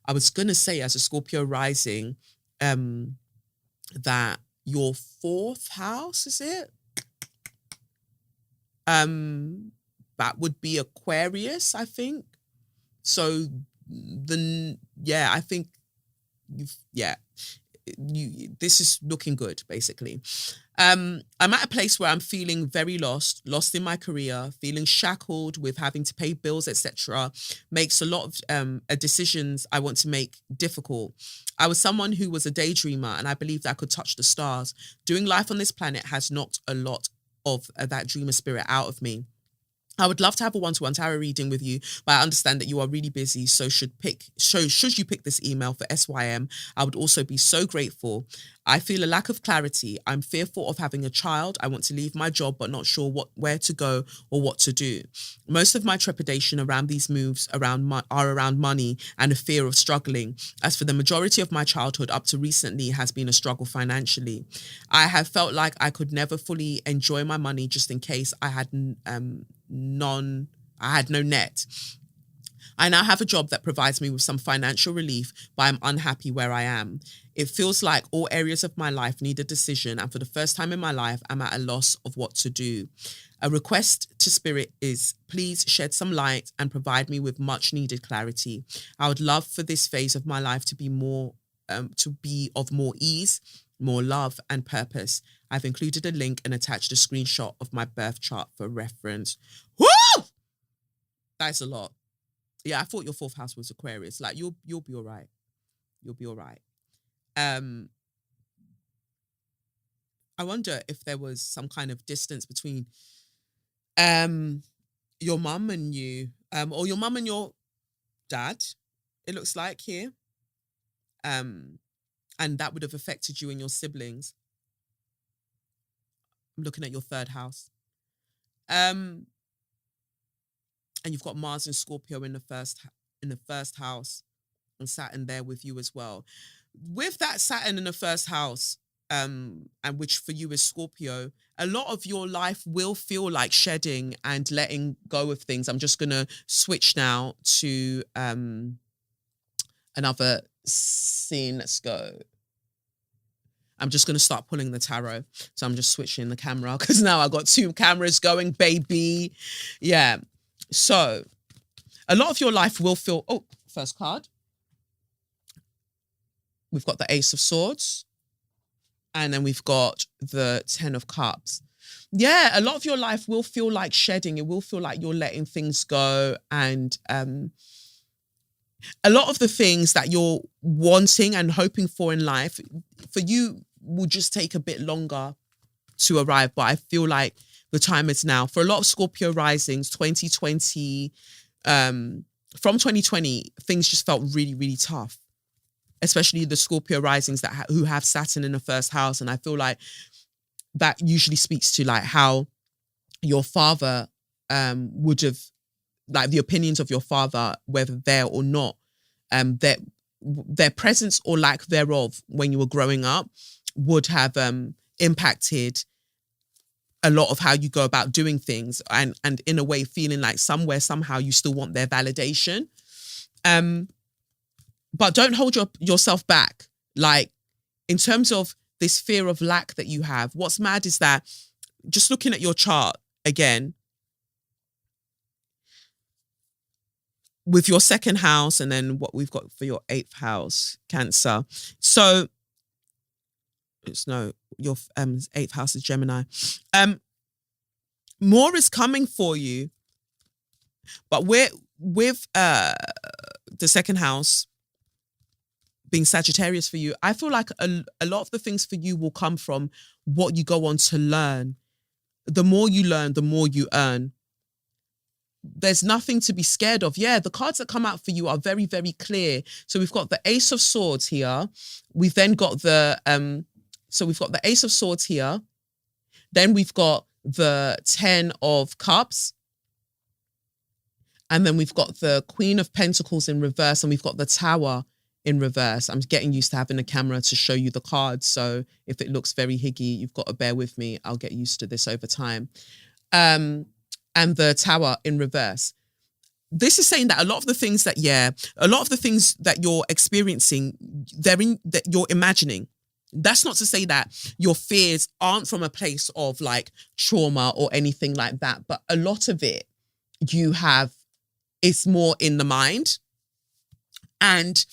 I was going to say, as a Scorpio rising, that your fourth house, is it? That would be Aquarius, I think. So I think this is looking good, basically. I'm at a place where I'm feeling very lost in my career, feeling shackled with having to pay bills, etc. Makes a lot of decisions I want to make difficult. I was someone who was a daydreamer and I believed I could touch the stars. Doing life on this planet has knocked a lot of that dreamer spirit out of me. I would love to have a one-to-one tarot reading with you, but I understand that you are really busy, so should you pick this email for SYM, I would also be so grateful. I feel a lack of clarity. I'm fearful of having a child. I want to leave my job, but not sure where to go or what to do. Most of my trepidation around these moves are around money and a fear of struggling. As for the majority of my childhood up to recently has been a struggle financially. I have felt like I could never fully enjoy my money just in case I had no net. I now have a job that provides me with some financial relief, but I'm unhappy where I am. It feels like all areas of my life need a decision, and for the first time in my life, I'm at a loss of what to do. A request to Spirit is, please shed some light and provide me with much needed clarity. I would love for this phase of my life to be of more ease, more love and purpose. I've included a link and attached a screenshot of my birth chart for reference. Woo! That's a lot. Yeah, I thought your fourth house was Aquarius. Like, you'll be all right. You'll be all right. I wonder if there was some kind of distance between your mum and you, or your mum and your dad, it looks like here. And that would have affected you and your siblings. I'm looking at your third house. And you've got Mars and Scorpio in the first house, and Saturn there with you as well. With that Saturn in the first house, and which for you is Scorpio, a lot of your life will feel like shedding and letting go of things. I'm just gonna switch now to another scene. Let's go. I'm just going to start pulling the tarot. So I'm just switching the camera because now I got two cameras going, baby. Yeah. So a lot of your life will feel... Oh, first card. We've got the Ace of Swords. And then we've got the 10 of Cups. Yeah, a lot of your life will feel like shedding. It will feel like you're letting things go. And a lot of the things that you're wanting and hoping for in life, for you, will just take a bit longer to arrive. But I feel like the time is now. For a lot of Scorpio risings, 2020, from 2020, things just felt really, really tough. Especially the Scorpio risings who have Saturn in the first house. And I feel like that usually speaks to like how your father would have, like the opinions of your father, whether there or not, their presence or lack thereof when you were growing up would have impacted a lot of how you go about doing things, and in a way feeling like somewhere, somehow you still want their validation. But don't hold yourself back. Like, in terms of this fear of lack that you have, what's mad is that, just looking at your chart again, with your second house and then what we've got for your 8th house, Cancer. So it's your 8th house is Gemini. More is coming for you, but with the second house being Sagittarius for you, I feel like a lot of the things for you will come from what you go on to learn. The more you learn, the more you earn. There's nothing to be scared of. Yeah, the cards that come out for you are very, very clear. So we've got the Ace of Swords here. We've then got the Ace of Swords here. Then we've got the 10 of Cups. And then we've got the Queen of Pentacles in reverse, and we've got the Tower in reverse. I'm getting used to having a camera to show you the cards. So if it looks very higgy, you've got to bear with me. I'll get used to this over time. And the Tower in reverse. This is saying that a lot of the things that you're experiencing, that you're imagining. That's not to say that your fears aren't from a place of like trauma or anything like that, but a lot of it it's more in the mind, and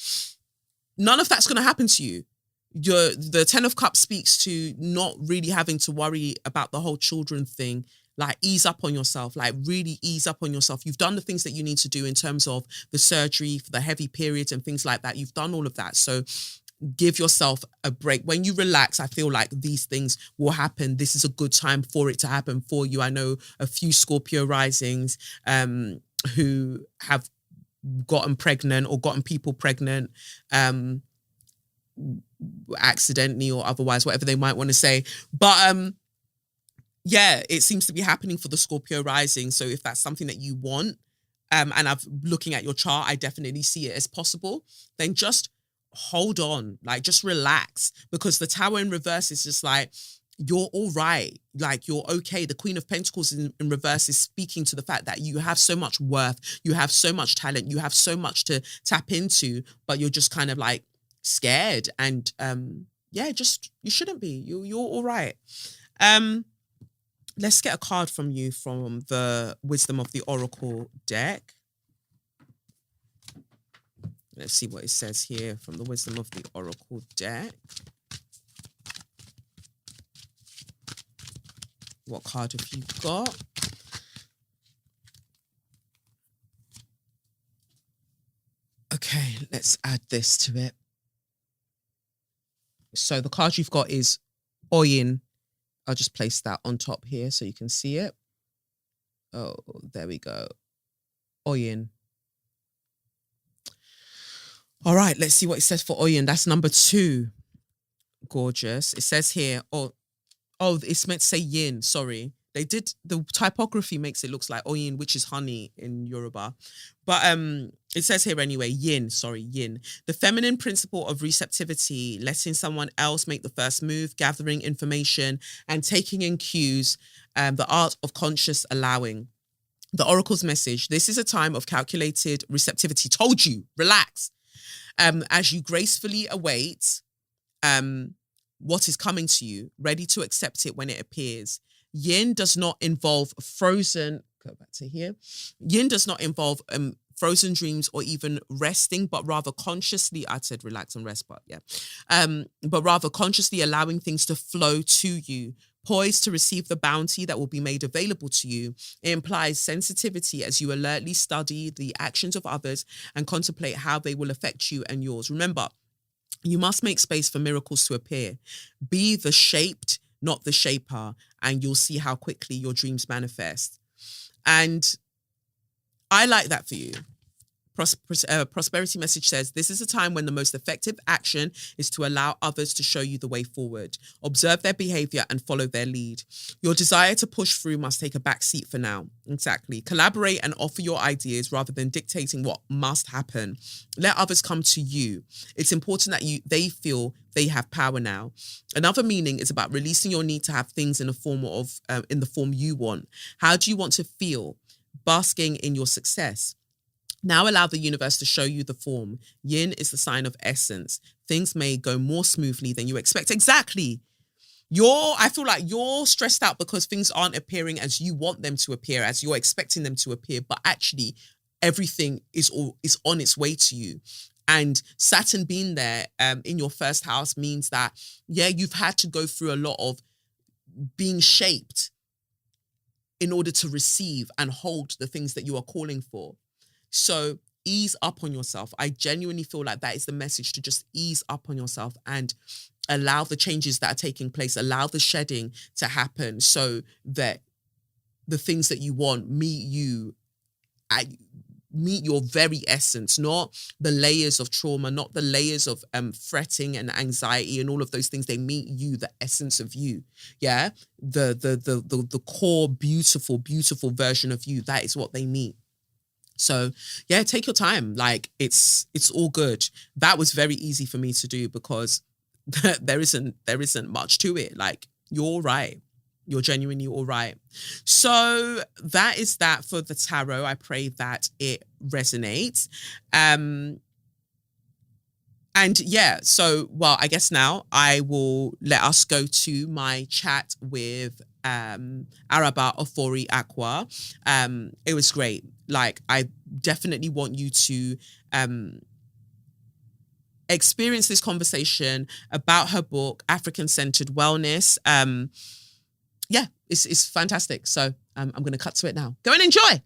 none of that's going to happen to you. The 10 of Cups speaks to not really having to worry about the whole children thing. Like, ease up on yourself, like really ease up on yourself. You've done the things that you need to do in terms of the surgery for the heavy periods and things like that. You've done all of that. So give yourself a break. When you relax, I feel like these things will happen. This is a good time for it to happen for you. I know a few Scorpio risings who have gotten pregnant or gotten people pregnant accidentally or otherwise, whatever they might want to say. But yeah, it seems to be happening for the Scorpio rising. So if that's something that you want, and looking at your chart, I definitely see it as possible, then just hold on, like just relax, because the Tower in reverse is just like, you're all right, like you're okay. The Queen of Pentacles in reverse is speaking to the fact that you have so much worth, you have so much talent, you have so much to tap into, but you're just kind of like scared. And yeah, just, you shouldn't be. You're all right. Let's get a card from you from the Wisdom of the Oracle deck. Let's see what it says here from the Wisdom of the Oracle deck. What card have you got? Okay, let's add this to it. So the card you've got is Oyin. I'll just place that on top here so you can see it. Oh, there we go. Oyin. All right, let's see what it says for Oyin. That's number 2. Gorgeous. It says here, it's meant to say yin, sorry. The typography makes it looks like oyin, which is honey in Yoruba. But it says here anyway, yin. The feminine principle of receptivity, letting someone else make the first move, gathering information and taking in cues, the art of conscious allowing. The Oracle's message, this is a time of calculated receptivity. Told you, relax. As you gracefully await what is coming to you, ready to accept it when it appears. Yin does not involve frozen, go back to here. Yin does not involve frozen dreams or even resting, but rather consciously, I said relax and rest, but yeah. But rather consciously allowing things to flow to you, poised to receive the bounty that will be made available to you. It implies sensitivity as you alertly study the actions of others and contemplate how they will affect you and yours. Remember, you must make space for miracles to appear. Be the shaped, not the shaper, and you'll see how quickly your dreams manifest. And I like that for you. Prosperity Message says, this is a time when the most effective action is to allow others to show you the way forward. Observe their behavior and follow their lead. Your desire to push through must take a back seat for now. Exactly. Collaborate and offer your ideas rather than dictating what must happen. Let others come to you. It's important that they feel they have power now. Another meaning is about releasing your need to have things in the form you want. How do you want to feel? Basking in your success. Now allow the universe to show you the form. Yin is the sign of essence. Things may go more smoothly than you expect. Exactly. I feel like you're stressed out because things aren't appearing as you want them to appear, as you're expecting them to appear, but actually everything is on its way to you. And Saturn being there in your first house means that, you've had to go through a lot of being shaped in order to receive and hold the things that you are calling for. So ease up on yourself. I genuinely feel like that is the message, to just ease up on yourself and allow the changes that are taking place, allow the shedding to happen so that the things that you want meet your very essence, not the layers of trauma, not the layers of fretting and anxiety and all of those things. They meet you, the essence of you. Yeah. The core, beautiful, beautiful version of you. That is what they meet. So take your time. Like it's all good. That was very easy for me to do because there isn't much to it. Like, you're all right. You're genuinely all right. So that is that for the tarot. I pray that it resonates. I guess now I will let us go to my chat with Araba Ofori Aqua. It was great. Like, I definitely want you to experience this conversation about her book, African Centered Wellness. It's fantastic. So I'm going to cut to it now. Go and enjoy.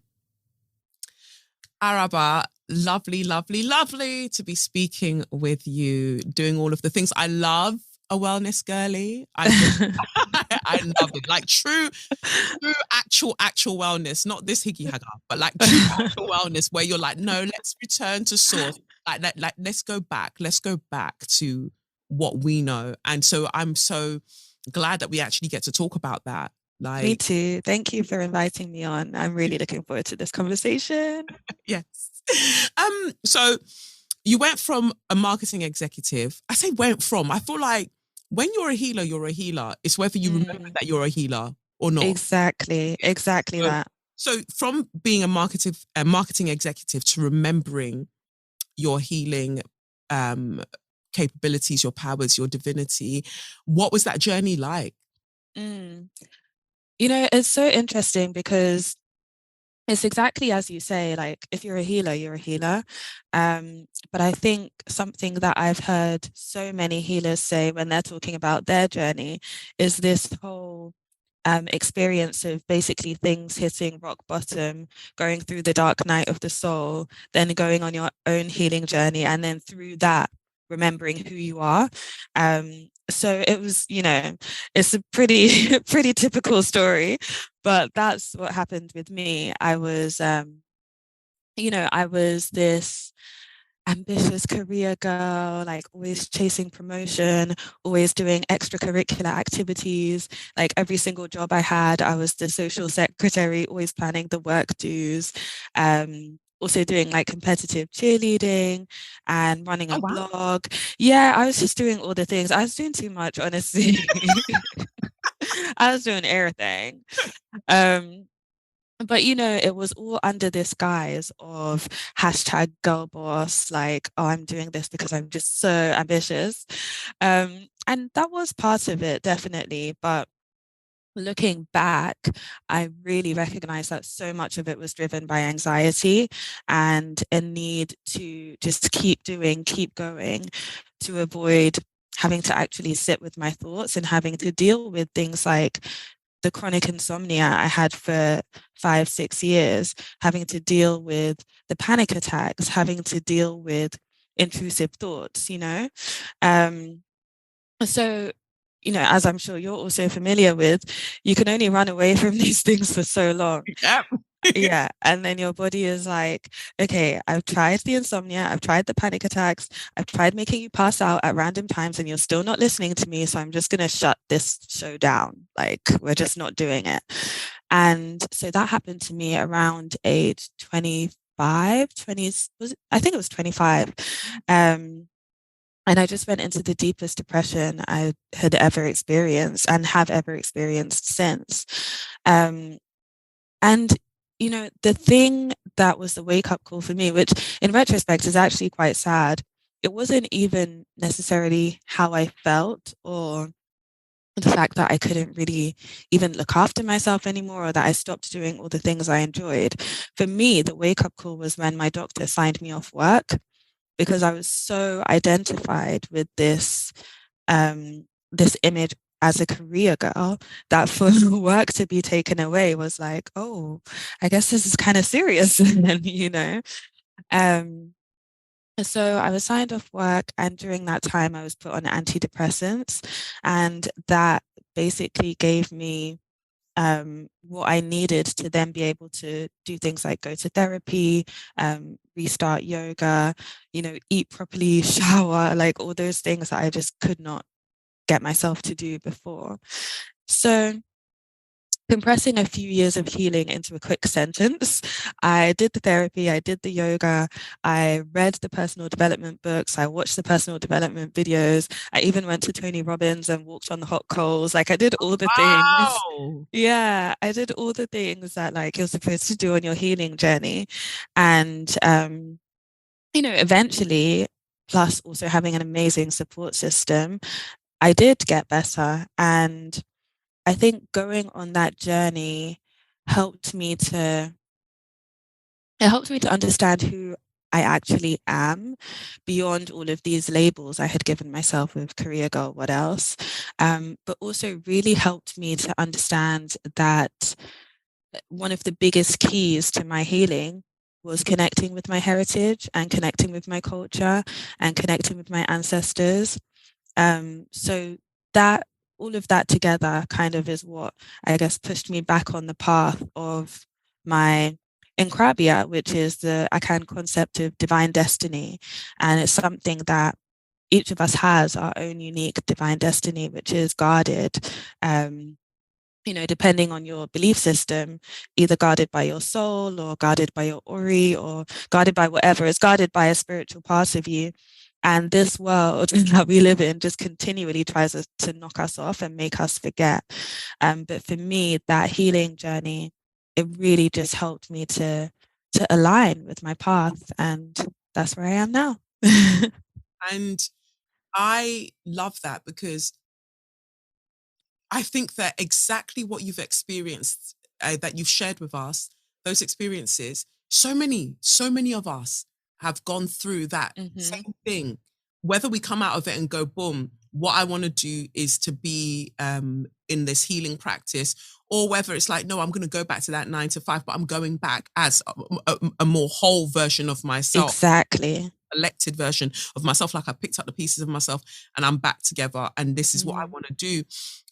Araba, lovely, lovely, lovely to be speaking with you, doing all of the things. I love a wellness girly. I love it. Like true actual wellness, not this higgy hagger, but like true actual wellness where you're like, no, let's return to source. Like let's go back to what we know. And so I'm so glad that we actually get to talk about that. Like, me too. Thank you for inviting me on. I'm really looking forward to this conversation. Yes. So you went from a marketing executive. I say went from. I feel like when you're a healer, you're a healer. It's whether you remember that you're a healer or not. Exactly that. So from being a marketing executive to remembering your healing capabilities, your powers, your divinity, what was that journey like? It's so interesting because it's exactly as you say, like if you're a healer, you're a healer. But I think something that I've heard so many healers say when they're talking about their journey is this whole experience of basically things hitting rock bottom, going through the dark night of the soul, then going on your own healing journey, and then through that, remembering who you are. So it was, it's a pretty typical story, but that's what happened with me. I was, I was this ambitious career girl, like always chasing promotion, always doing extracurricular activities. Like every single job I had, I was the social secretary, always planning the work dues. Also doing like competitive cheerleading and running a blog. Yeah, I was just doing all the things. I was doing too much, honestly. I was doing everything. But it was all under this guise of #girl boss, like, oh, I'm doing this because I'm just so ambitious. And that was part of it, definitely. But looking back, I really recognize that so much of it was driven by anxiety and a need to just keep going to avoid having to actually sit with my thoughts and having to deal with things like the chronic insomnia I had for 5-6 years, having to deal with the panic attacks, having to deal with intrusive thoughts, So as I'm sure you're also familiar with, you can only run away from these things for so long. Yep. Yeah. And then your body is like, okay, I've tried the insomnia, I've tried the panic attacks, I've tried making you pass out at random times, and you're still not listening to me. So I'm just going to shut this show down. Like, we're just not doing it. And so that happened to me around age 25, 20, I think it was 25. And I just went into the deepest depression I had ever experienced and have ever experienced since. Um, and, the thing that was the wake up call for me, which in retrospect is actually quite sad, it wasn't even necessarily how I felt or the fact that I couldn't really even look after myself anymore, or that I stopped doing all the things I enjoyed. For me, the wake up call was when my doctor signed me off work, because I was so identified with this image as a career girl, that for work to be taken away was like, oh, I guess this is kind of serious. And um, so I was signed off work, and during that time I was put on antidepressants, and that basically gave me what I needed to then be able to do things like go to therapy, restart yoga, eat properly, shower, like all those things that I just could not get myself to do before. So, compressing a few years of healing into a quick sentence, I did the therapy, I did the yoga, I read the personal development books, I watched the personal development videos, I even went to Tony Robbins and walked on the hot coals. Like, I did all the things. Wow. Yeah, I did all the things that like you're supposed to do on your healing journey. And eventually, plus also having an amazing support system, I did get better. And I think going on that journey helped me to it helped me to understand who I actually am, beyond all of these labels I had given myself with career girl, what else, but also really helped me to understand that one of the biggest keys to my healing was connecting with my heritage and connecting with my culture and connecting with my ancestors. So that all of that together kind of is what I guess pushed me back on the path of my Enkrabia, which is the Akan concept of divine destiny. And it's something that each of us has our own unique divine destiny, which is guarded. Um, depending on your belief system, either guarded by your soul or guarded by your Ori or guarded by whatever, is guarded by a spiritual part of you. And this world that we live in just continually tries to knock us off and make us forget. But for me, that healing journey, it really just helped me to align with my path. And that's where I am now. And I love that, because I think that exactly what you've experienced, that you've shared with us, those experiences, so many of us have gone through that same thing. Whether we come out of it and go, boom, what I want to do is to be in this healing practice, or whether it's like, no, I'm going to go back to that 9 to 5, but I'm going back as a more whole version of myself. Exactly. Elected version of myself, like I picked up the pieces of myself and I'm back together, and this is what I want to do.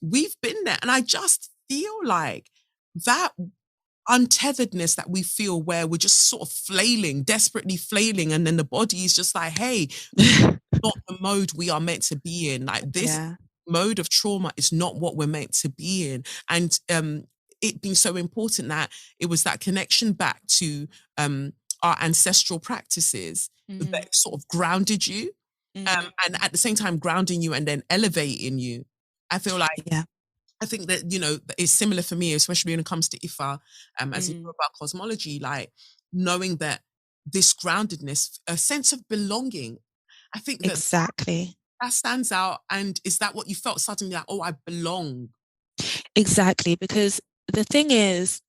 We've been there, and I just feel like that untetheredness that we feel, where we're just sort of flailing, desperately flailing, and then the body is just like, hey, not the mode we are meant to be in. Like, this mode of trauma is not what we're meant to be in. And it being so important that it was that connection back to our ancestral practices that sort of grounded you, and at the same time grounding you and then elevating you. I feel like, I think that, it's similar for me, especially when it comes to Ifa, as you know about cosmology, like knowing that this groundedness, a sense of belonging, I think that Exactly. that stands out. And is that what you felt suddenly, like, oh, I belong? Exactly. Because the thing is,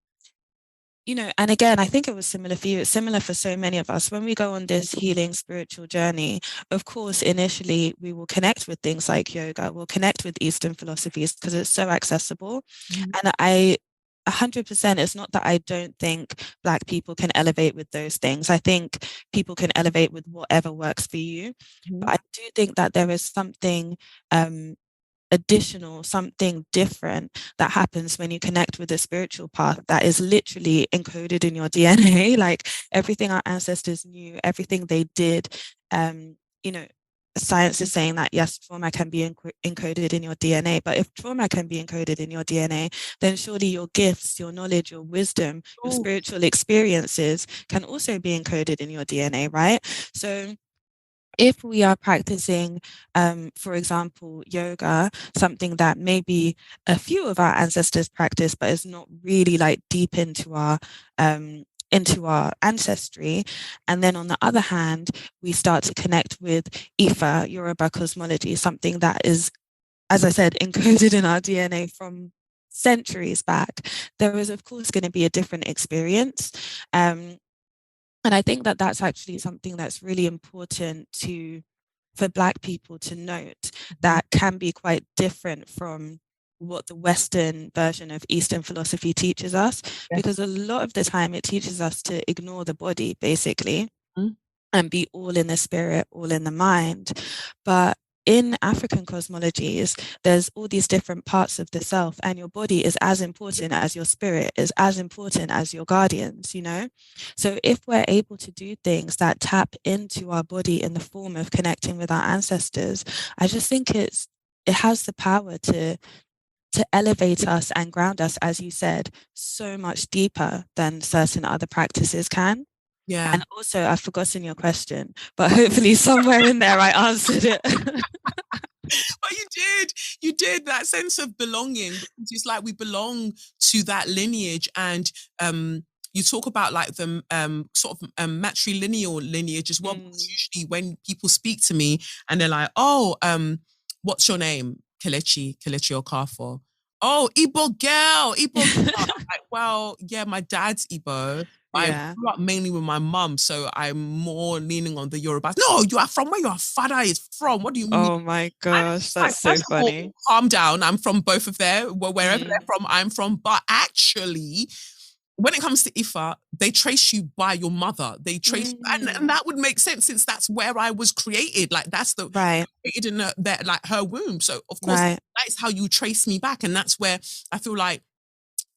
and again, I think it was similar for you. It's similar for so many of us. When we go on this healing spiritual journey, of course, initially we will connect with things like yoga, we'll connect with Eastern philosophies because it's so accessible. And 100%, it's not that I don't think Black people can elevate with those things. I think people can elevate with whatever works for you. But I do think that there is something additional, something different that happens when you connect with the spiritual path that is literally encoded in your DNA. Like everything our ancestors knew, everything they did, you know, science is saying that yes, trauma can be encoded in your DNA, but if trauma can be encoded in your DNA, then surely your gifts, your knowledge, your wisdom, your Oh, spiritual experiences can also be encoded in your DNA, right? So if we are practicing, for example, yoga, something that maybe a few of our ancestors practice, but is not really like deep into our ancestry. And then on the other hand, we start to connect with Ifa, Yoruba cosmology, something that is, as I said, encoded in our DNA from centuries back. There is, of course, going to be a different experience. And I think that that's actually something that's really important for Black people to note, that can be quite different from what the Western version of Eastern philosophy teaches us, because a lot of the time it teaches us to ignore the body, basically, mm, and be all in the spirit, all in the mind. But in African cosmologies, there's all these different parts of the self, and your body is as important as your spirit, is as important as your guardians, you know? So if we're able to do things that tap into our body in the form of connecting with our ancestors, I just think it has the power to elevate us and ground us, as you said, so much deeper than certain other practices can. yeah. And also, I've forgotten your question, but hopefully somewhere in there I answered it. But you did that sense of belonging, because it's like we belong to that lineage. And you talk about like the sort of matrilineal lineage as well, because Mm. usually when people speak to me and they're like, oh, what's your name? Kelechi Okafor. Oh, Igbo girl, Igbo girl. I'm like, well, yeah, my dad's Igbo. I Yeah. grew up mainly with my mum, so I'm more leaning on the Yoruba. No, you are from where your father is from. What do you mean? Oh my And it's gosh, just like, that's so first of all, funny. calm down. I'm from both of them. Wherever they're Mm. from, I'm from. But actually, when it comes to Ifa, they trace you by your mother. They trace, and Mm. that would make sense since that's where I was created. Like that's the Right, created in like her womb. So of course, right. that's how you trace me back, and that's where I feel like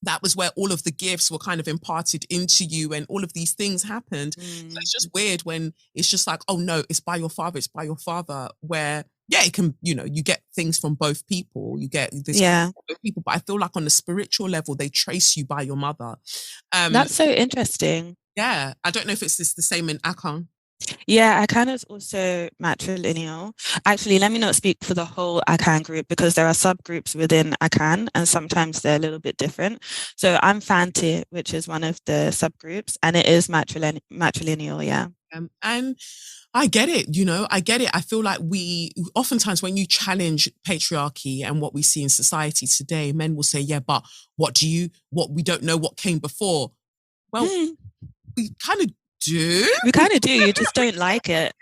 that was where all of the gifts were kind of imparted into you and all of these things happened. So Mm. it's just weird when it's just like, oh no, it's by your father, it's by your father, where yeah, it can, you get things from both people, you get this Yeah, from both people, but I feel like on the spiritual level, they trace you by your mother. Um, that's so interesting. yeah, I don't know if it's the same in Akan. Yeah, Akan is also matrilineal. Actually, let me not speak for the whole Akan group because there are subgroups within Akan and sometimes they're a little bit different. So I'm Fanti, which is one of the subgroups, and it is matrilineal, yeah. And I get it, I get it. I feel like we oftentimes, when you challenge patriarchy and what we see in society today, men will say, yeah, but what we don't know what came before. Well, Mm, we kind of do. we kind of do, you just don't like it.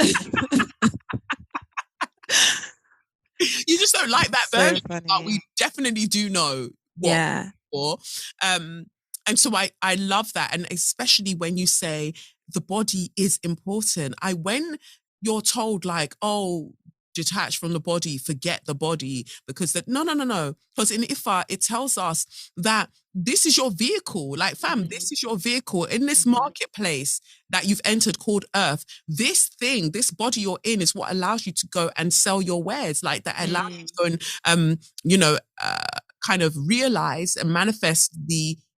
You just don't like that So version, but we funny. definitely do know what Yeah. for. And so I love that. And especially when you say the body is important. When you're told like, oh, detach from the body, forget the body, because that no. Because in Ifa, it tells us that this is your vehicle. Like, fam, Mm-hmm. this is your vehicle in this Mm-hmm. marketplace that you've entered called Earth. This thing, this body you're in is what allows you to go and sell your wares, like that allow you to go and kind of realize and manifest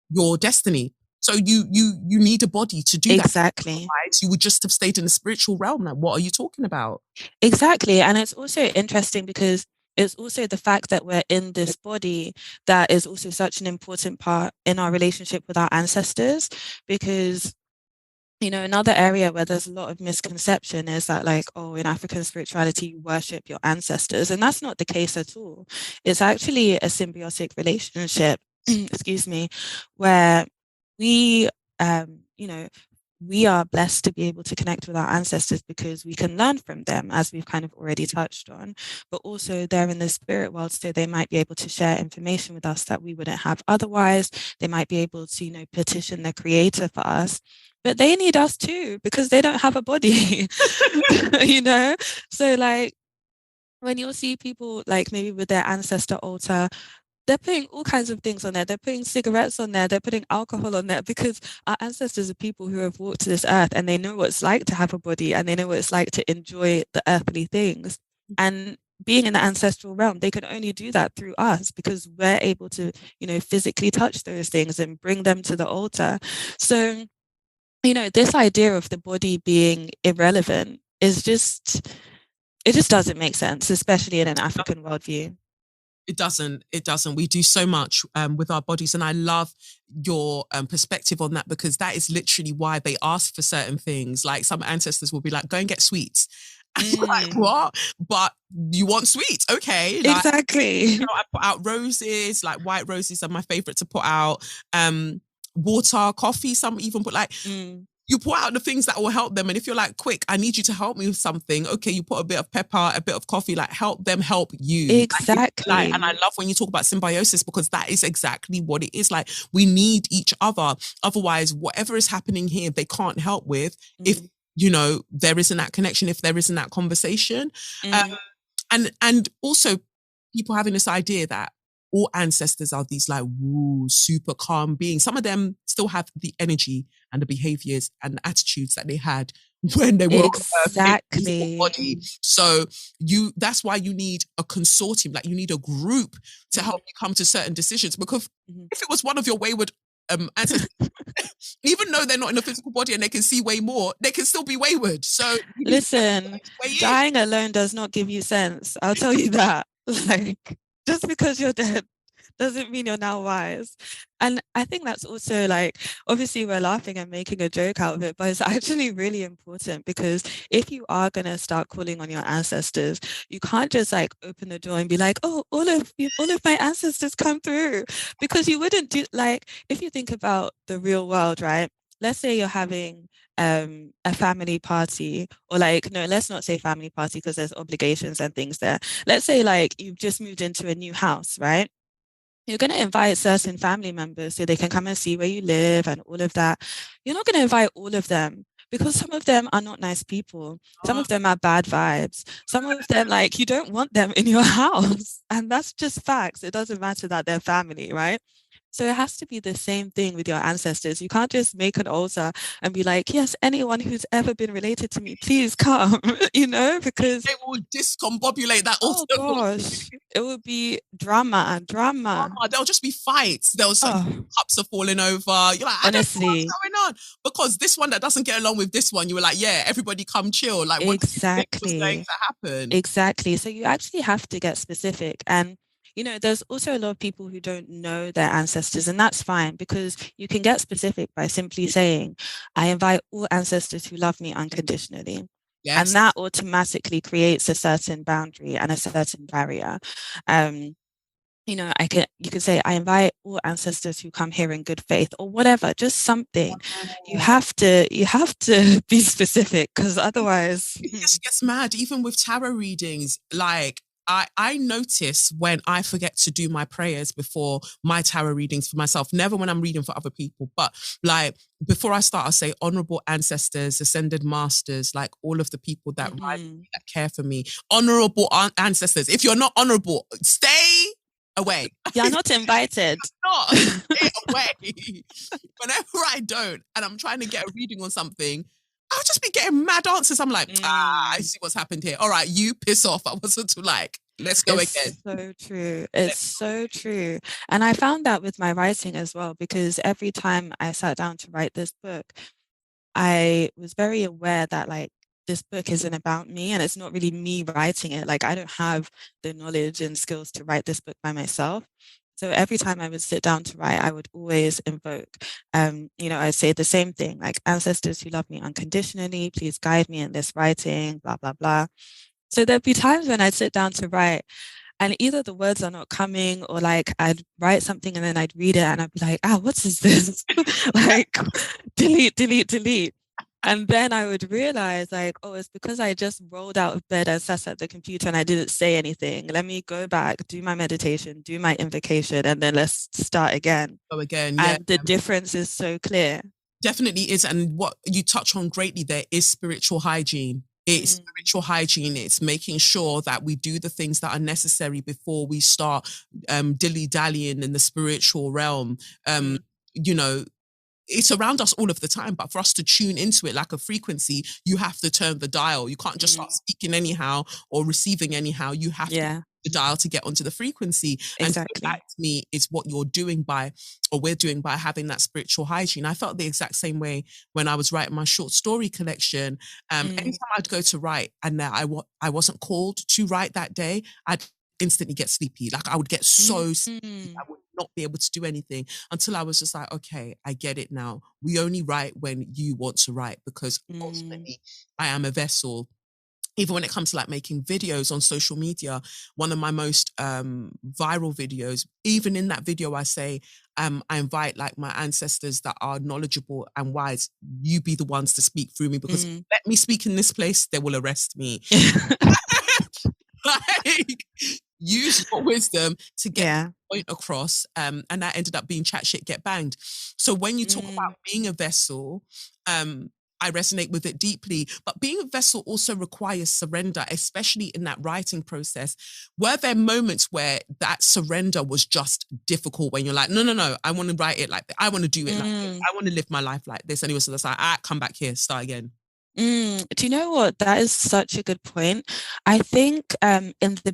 your destiny. So you need a body to do that. Exactly. Otherwise, you would just have stayed in the spiritual realm. Like, what are you talking about? Exactly. And it's also interesting because it's also the fact that we're in this body that is also such an important part in our relationship with our ancestors. Because, another area where there's a lot of misconception is that, like, oh, in African spirituality, you worship your ancestors. And that's not the case at all. It's actually a symbiotic relationship, excuse me, where we, you know, we are blessed to be able to connect with our ancestors because we can learn from them, as we've kind of already touched on, but also they're in the spirit world, so they might be able to share information with us that we wouldn't have otherwise. They might be able to, petition the creator for us, but they need us too because they don't have a body, you know? So like, when you'll see people like maybe with their ancestor altar, they're putting all kinds of things on there. They're putting cigarettes on there. They're putting alcohol on there because our ancestors are people who have walked this earth and they know what it's like to have a body and they know what it's like to enjoy the earthly things. And being in the ancestral realm, they can only do that through us because we're able to, physically touch those things and bring them to the altar. So, this idea of the body being irrelevant is it just doesn't make sense, especially in an African worldview. It doesn't. It doesn't. We do so much with our bodies. And I love your perspective on that because that is literally why they ask for certain things. Like some ancestors will be like, go and get sweets. And you're like, what? But you want sweets. Okay. Like, exactly. I put out roses, like white roses are my favorite to put out. Water, coffee, some even put like... You pour out the things that will help them. And if you're like, quick, I need you to help me with something. Okay, you put a bit of pepper, a bit of coffee, like help them help you. Exactly. And I love when you talk about symbiosis because that is exactly what it is. Like we need each other. Otherwise, whatever is happening here, they can't help with if, there isn't that connection, if there isn't that conversation. And also people having this idea that all ancestors are these like super calm beings. Some of them still have the energy and the behaviors and the attitudes that they had when they were exactly body. So that's why you need a consortium, like you need a group to help you come to certain decisions. Because if it was one of your wayward ancestors, even though they're not in a physical body and they can see way more, they can still be wayward. So listen, dying alone does not give you sense. I'll tell you that. Like, just because you're dead doesn't mean you're now wise. And I think that's also like, obviously we're laughing and making a joke out of it, but it's actually really important because if you are going to start calling on your ancestors, you can't just like open the door and be like, oh, all of my ancestors come through, because you wouldn't do, like, if you think about the real world, right? Let's say you're having a family party, or like, no, let's not say family party because there's obligations and things there. Let's say like you've just moved into a new house, right? You're going to invite certain family members so they can come and see where you live and all of that. You're not going to invite all of them because some of them are not nice people. Some of them are bad vibes. Some of them, like, you don't want them in your house. And that's just facts. It doesn't matter that they're family, right? So it has to be the same thing with your ancestors. You can't just make an altar and be like, yes, anyone who's ever been related to me, please come, because they will discombobulate that altar. Oh gosh, it will be drama and drama. There'll just be fights. Cups are falling over. You're like, honestly, what's going on? Because this one that doesn't get along with this one, you were like, yeah, everybody come chill. Like, exactly, what's going to happen? Exactly. So you actually have to get specific. And there's also a lot of people who don't know their ancestors, and that's fine because you can get specific by simply saying, I invite all ancestors who love me unconditionally. Yes. And that automatically creates a certain boundary and a certain barrier. You can say, I invite all ancestors who come here in good faith, or whatever, just something. You have to be specific because otherwise it just gets mad. Even with tarot readings, like I notice when I forget to do my prayers before my tarot readings for myself, never when I'm reading for other people, but like before I start, I say honorable ancestors, ascended masters, like all of the people that ride me, that care for me, honorable ancestors. If you're not honorable, stay away. You're not invited. Not stay away. Whenever I don't, and I'm trying to get a reading on something, I'll just be getting mad answers. I'm like, I see what's happened here. All right, you piss off. I wasn't to like, let's go again. So true. It's so true. And I found that with my writing as well, because every time I sat down to write this book, I was very aware that like this book isn't about me and it's not really me writing it. Like I don't have the knowledge and skills to write this book by myself. So every time I would sit down to write, I would always invoke, I'd say the same thing, like ancestors who love me unconditionally, please guide me in this writing, blah, blah, blah. So there'd be times when I'd sit down to write and either the words are not coming or like I'd write something and then I'd read it and I'd be like, what is this? Like delete, delete, delete. And then I would realize like, it's because I just rolled out of bed and sat at the computer and I didn't say anything. Let me go back, do my meditation, do my invocation, and then let's start again. Go again, yeah. And the difference is so clear. Definitely is. And what you touch on greatly there is spiritual hygiene. It's spiritual hygiene. It's making sure that we do the things that are necessary before we start dilly-dallying in the spiritual realm. You know, it's around us all of the time, but for us to tune into it like a frequency, you have to turn the dial. You can't just start speaking anyhow or receiving anyhow. You have to the dial to get onto the frequency. And so Exactly. that to me is what you're doing by, or we're doing by having that spiritual hygiene. I felt the exact same way when I was writing my short story collection. Anytime I'd go to write and that I wasn't called to write that day, I'd instantly get sleepy. Like I would get so sleepy. I would not be able to do anything until I was just like, okay, I get it now. We only write when you want to write, because ultimately I am a vessel. Even when it comes to like making videos on social media, one of my most viral videos, even in that video, I say, I invite like my ancestors that are knowledgeable and wise, you be the ones to speak through me, because let me speak in this place, they will arrest me. Like, use your wisdom to get the point across. And that ended up being chat shit, get banged. So when you talk about being a vessel, I resonate with it deeply. But being a vessel also requires surrender, especially in that writing process. Were there moments where that surrender was just difficult, when you're like, no, I want to write it like that. I want to do it like this. I want to live my life like this. And it was just like, come back here, start again. Do you know what? That is such a good point. I think in the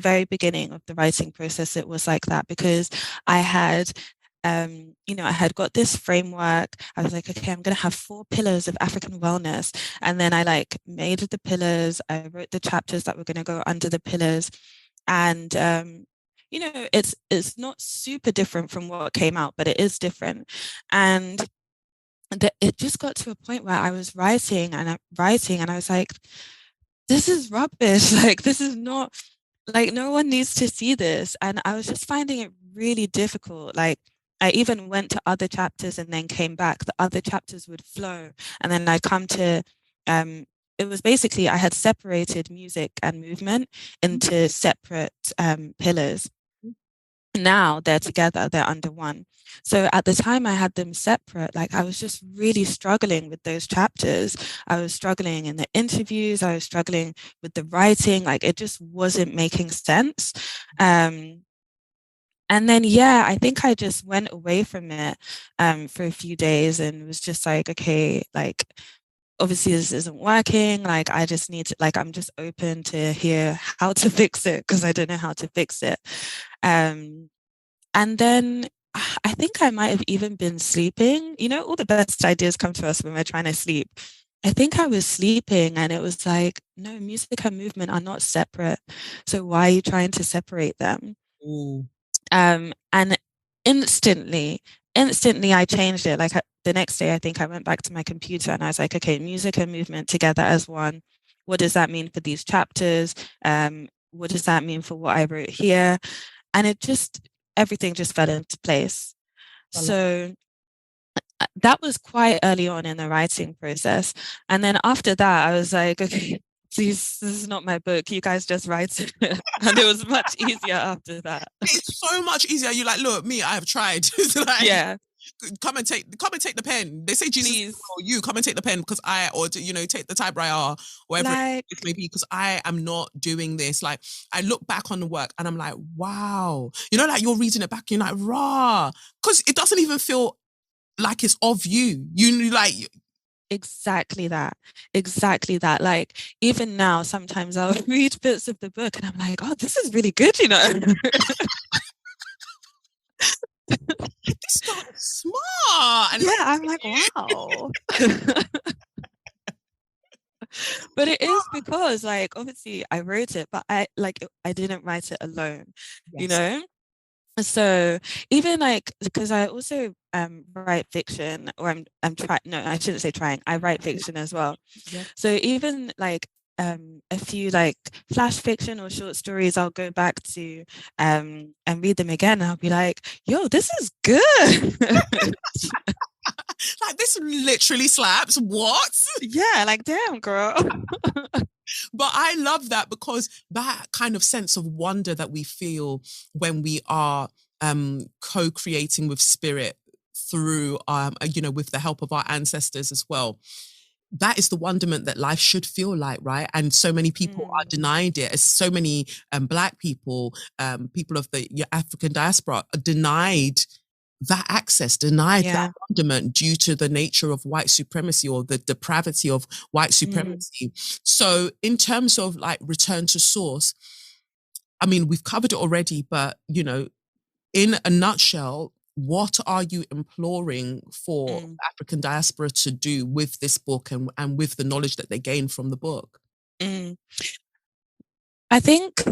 very beginning of the writing process, it was like that, because I had I had got this framework. I was like, okay, I'm going to have 4 pillars of African wellness. And then I like made the pillars. I wrote the chapters that were going to go under the pillars. And, it's not super different from what came out, but it is different. And it just got to a point where I was writing and I was like, this is rubbish. Like, this is not, like, no one needs to see this. And I was just finding it really difficult. Like, I even went to other chapters and then came back. The other chapters would flow. And then I come to, it was basically, I had separated music and movement into separate pillars. Now they're together, they're under one. So at the time I had them separate, like I was just really struggling with those chapters. I was struggling in the interviews, I was struggling with the writing, like it just wasn't making sense. And then, I think I just went away from it for a few days and was just like, okay, like, obviously this isn't working. Like, I just need to, like, I'm just open to hear how to fix it, because I don't know how to fix it. And then I think I might have even been sleeping. You know, all the best ideas come to us when we're trying to sleep. I think I was sleeping and it was like, no, music and movement are not separate. So why are you trying to separate them? And instantly I changed it. Like the next day, I think I went back to my computer and I was like, okay, music and movement together as one. What does that mean for these chapters? What does that mean for what I wrote here? And everything just fell into place. So that was quite early on in the writing process. And then after that, I was like, okay, please, this is not my book. You guys just write it. And it was much easier after that. It's so much easier. You're like, look, me, I have tried. It's like, come and take the pen. They say Jesus, you come and take the pen, because take the typewriter or whatever it may be, because I am not doing this. Like, I look back on the work and I'm like, wow. You know, like you're reading it back, you're like, rah. Because it doesn't even feel like it's of you. You like... Exactly that. Like, even now, sometimes I'll read bits of the book and I'm like, oh, this is really good, you know. This guy is smart. And I'm like, wow. But it is because, like, obviously I wrote it, but I didn't write it alone, you know? So even like, because I also write fiction, or I'm trying, no, I shouldn't say trying, I write fiction as well. So even like a few like flash fiction or short stories, I'll go back to and read them again, and I'll be like, yo, this is good. Like, this literally slaps. What? Yeah, like, damn, girl. But I love that, because that kind of sense of wonder that we feel when we are co-creating with spirit through, with the help of our ancestors as well. that is the wonderment that life should feel like, right? And so many people are denied it. As so many Black people, people of the African diaspora are denied that access, denied that wonderment due to the nature of white supremacy or the depravity of white supremacy. So in terms of like return to source, I mean, we've covered it already, but, you know, in a nutshell, what are you imploring for African diaspora to do with this book and with the knowledge that they gain from the book? I think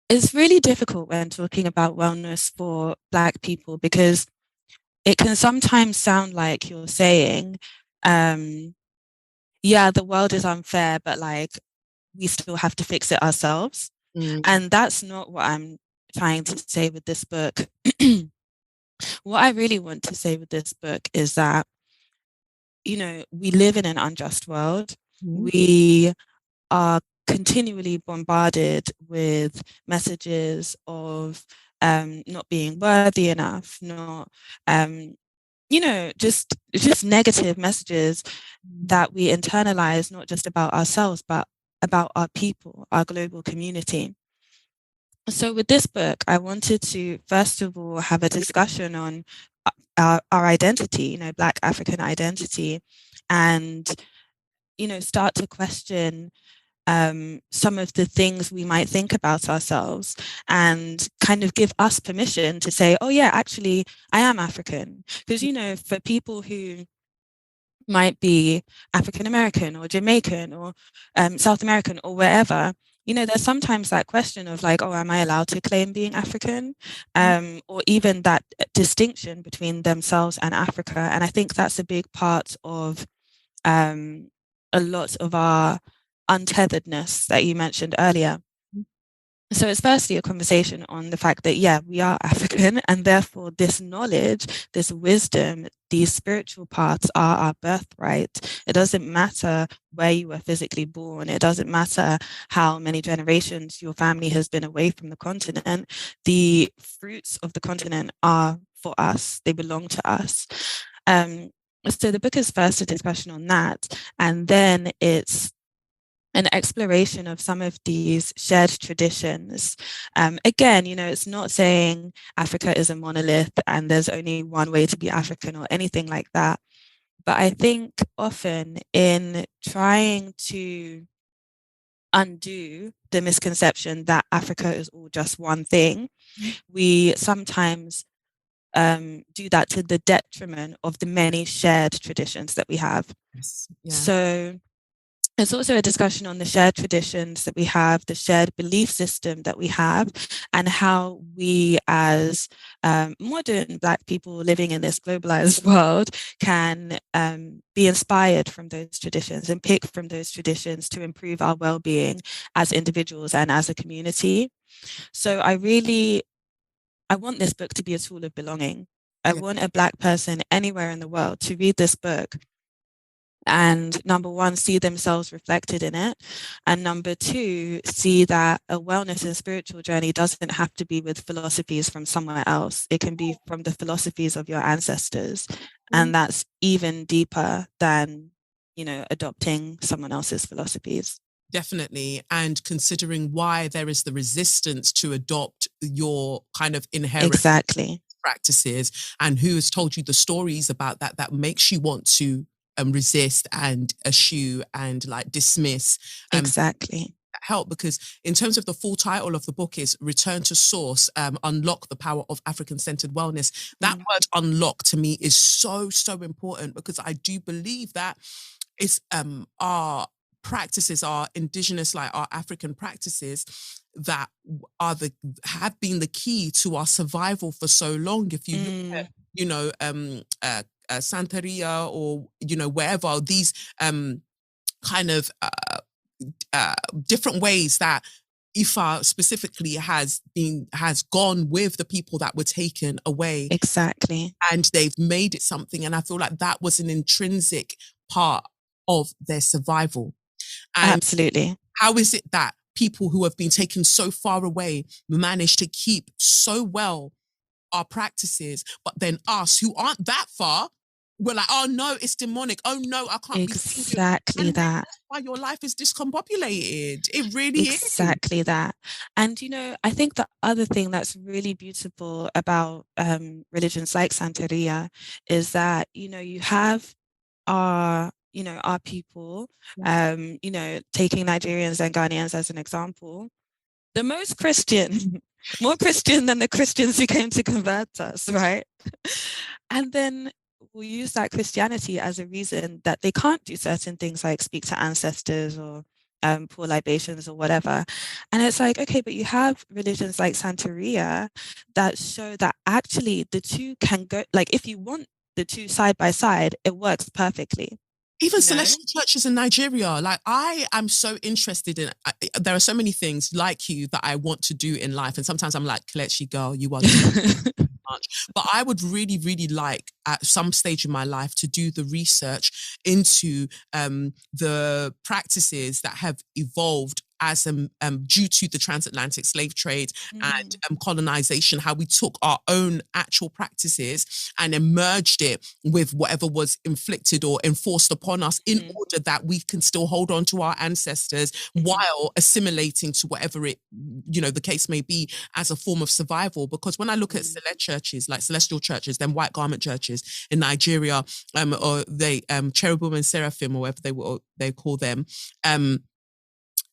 it's really difficult when talking about wellness for Black people, because it can sometimes sound like you're saying, yeah, the world is unfair, but like we still have to fix it ourselves. And that's not what I'm trying to say with this book. What I really want to say with this book is that, you know, we live in an unjust world. We are continually bombarded with messages of not being worthy enough, not you know, just negative messages that we internalize, not just about ourselves, but about our people, our global community. So with this book, I wanted to, first of all, have a discussion on our identity, you know, Black African identity, and, you know, start to question some of the things we might think about ourselves, and kind of give us permission to say, oh yeah, actually, I am African. Because, you know, for people who might be African American or Jamaican or South American or wherever, you know, there's sometimes that question of like, oh, am I allowed to claim being African? Or even that distinction between themselves and Africa. And I think that's a big part of a lot of our untetheredness that you mentioned earlier. So it's firstly a conversation on the fact that, yeah, we are African, and therefore this knowledge, this wisdom, these spiritual parts are our birthright. It doesn't matter where you were physically born. It doesn't matter how many generations your family has been away from the continent. The fruits of the continent are for us. They belong to us. So the book is first a discussion on that, and then it's an exploration of some of these shared traditions. Again, you know, it's not saying Africa is a monolith and there's only one way to be African or anything like that. But I think often in trying to undo the misconception that Africa is all just one thing, we sometimes do that to the detriment of the many shared traditions that we have. Yes. Yeah. So it's also a discussion on the shared traditions that we have, the shared belief system that we have, and how we as modern Black people living in this globalized world can be inspired from those traditions and pick from those traditions to improve our well-being as individuals and as a community. So I want this book to be a tool of belonging. I want a Black person anywhere in the world to read this book and, number one, see themselves reflected in it. And number two, see that a wellness and spiritual journey doesn't have to be with philosophies from somewhere else. It can be from the philosophies of your ancestors. And that's even deeper than, you know, adopting someone else's philosophies. Definitely. And considering why there is the resistance to adopt your kind of inherent practices, and who has told you the stories about that makes you want to resist and eschew and like dismiss. Help, because in terms of the full title of the book is Return to Source, Unlock the Power of African-Centered Wellness. That word unlock to me is so important, because I do believe that it's our practices, our indigenous, like our African practices, that have been the key to our survival for so long. If you look at, you know, Santeria, or, you know, wherever, these kind of different ways that Ifa specifically has gone with the people that were taken away. And they've made it something. And I feel like that was an intrinsic part of their survival. And how is it that people who have been taken so far away manage to keep so well our practices, but then us who aren't that far we're like, oh no, it's demonic. Oh no, I can't be seen doing. And Exactly then that. that's why your life is discombobulated. It really is. Exactly that. And I think the other thing that's really beautiful about religions like Santeria is that, you have our people, taking Nigerians and Ghanaians as an example, the most Christian, more Christian than the Christians who came to convert us, right? And then we'll use that Christianity as a reason that they can't do certain things like speak to ancestors or pour libations or whatever. And it's like, okay, but you have religions like Santeria that show that actually the two can go, like if you want the two side by side, it works perfectly. Even You know? celestial churches in Nigeria, like I am so interested in. There are so many things like you that I want to do in life, and sometimes I'm like, Kelechi girl, you are doing much. But I would really, really like at some stage in my life to do the research into the practices that have evolved as due to the transatlantic slave trade and colonization, how we took our own actual practices and merged it with whatever was inflicted or enforced upon us in order that we can still hold on to our ancestors while assimilating to whatever it, the case may be as a form of survival. Because when I look at select churches, like celestial churches, then white garment churches in Nigeria, or they cherubim and seraphim, or whatever they call them,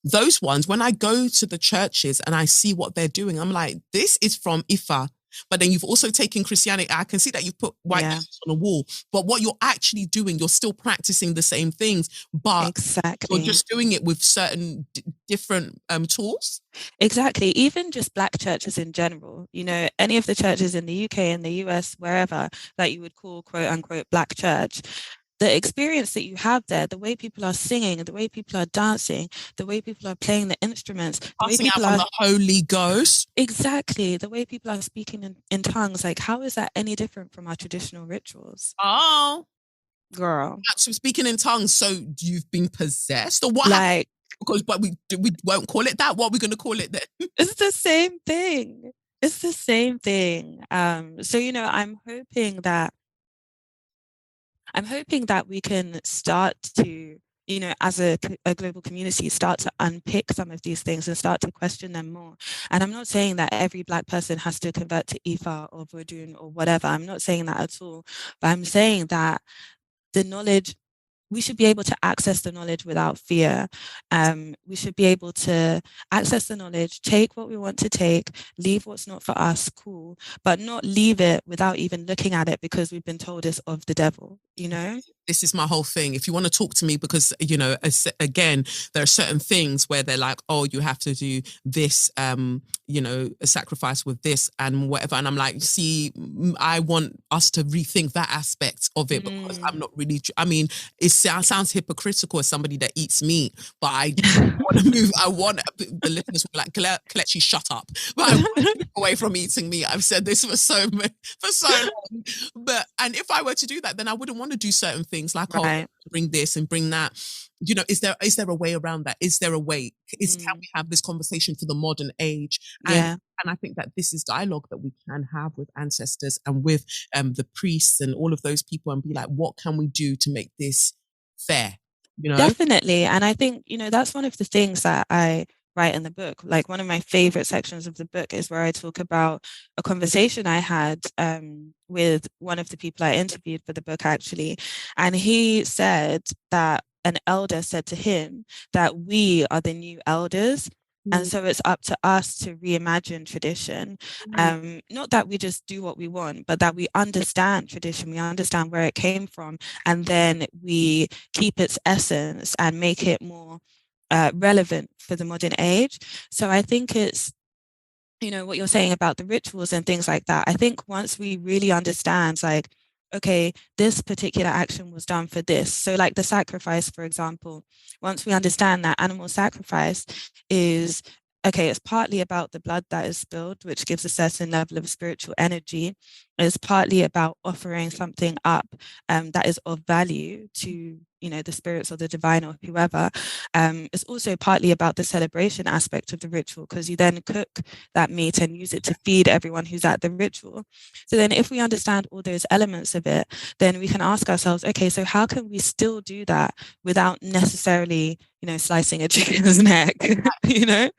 those ones, when I go to the churches and I see what they're doing, I'm like, this is from Ifa. But then you've also taken Christianity. I can see that you've put white Jesus on a wall, but what you're actually doing, you're still practicing the same things, but Exactly. you're just doing it with certain different tools. Exactly. Even just black churches in general, any of the churches in the UK, in the US, wherever that you would call quote unquote black church, the experience that you have there, the way people are singing, the way people are dancing, the way people are playing the instruments, the way Passing out people from are the Holy Ghost. exactly the way people are speaking in tongues. Like, how is that any different from our traditional rituals? Oh, Girl, actually speaking in tongues. So you've been possessed, or what happened? like Because but we won't call it that. What are we going to call it then? it's the same thing. It's the same thing. So I'm hoping that we can start to, as a global community, start to unpick some of these things and start to question them more. And I'm not saying that every Black person has to convert to Ifa or Vodun or whatever. I'm not saying that at all. But I'm saying that the knowledge, we should be able to access the knowledge without fear. We should be able to access the knowledge, take what we want to take, leave what's not for us, cool, but not leave it without even looking at it because we've been told it's of the devil, This is my whole thing. If you want to talk to me, because, again, there are certain things where they're like, oh, you have to do this, a sacrifice with this and whatever. And I'm like, see, I want us to rethink that aspect of it because I'm not really, it sounds hypocritical as somebody that eats meat, but I want to move. I want the listeners to be like, Kelechi, shut up. But I want to move away from eating meat. I've said this for so long. But, and if I were to do that, then I wouldn't want to do certain things like, right. bring this and bring that. Is there a way around that? Is there a way? Can we have this conversation for the modern age? And I think that this is dialogue that we can have with ancestors and with the priests and all of those people and be like, what can we do to make this fair? Definitely. And I think, that's one of the things that I write in the book. Like one of my favorite sections of the book is where I talk about a conversation I had with one of the people I interviewed for the book, actually. And he said that an elder said to him that we are the new elders. And so it's up to us to reimagine tradition. Not that we just do what we want, but that we understand tradition, we understand where it came from, and then we keep its essence and make it more relevant for the modern age. So I think it's, what you're saying about the rituals and things like that. I think once we really understand, like, okay, this particular action was done for this. So like the sacrifice, for example, once we understand that animal sacrifice is okay, it's partly about the blood that is spilled, which gives a certain level of spiritual energy. It's partly about offering something up that is of value to, the spirits or the divine or whoever. It's also partly about the celebration aspect of the ritual, because you then cook that meat and use it to feed everyone who's at the ritual. So then if we understand all those elements of it, then we can ask ourselves, okay, so how can we still do that without necessarily, slicing a chicken's neck, you know?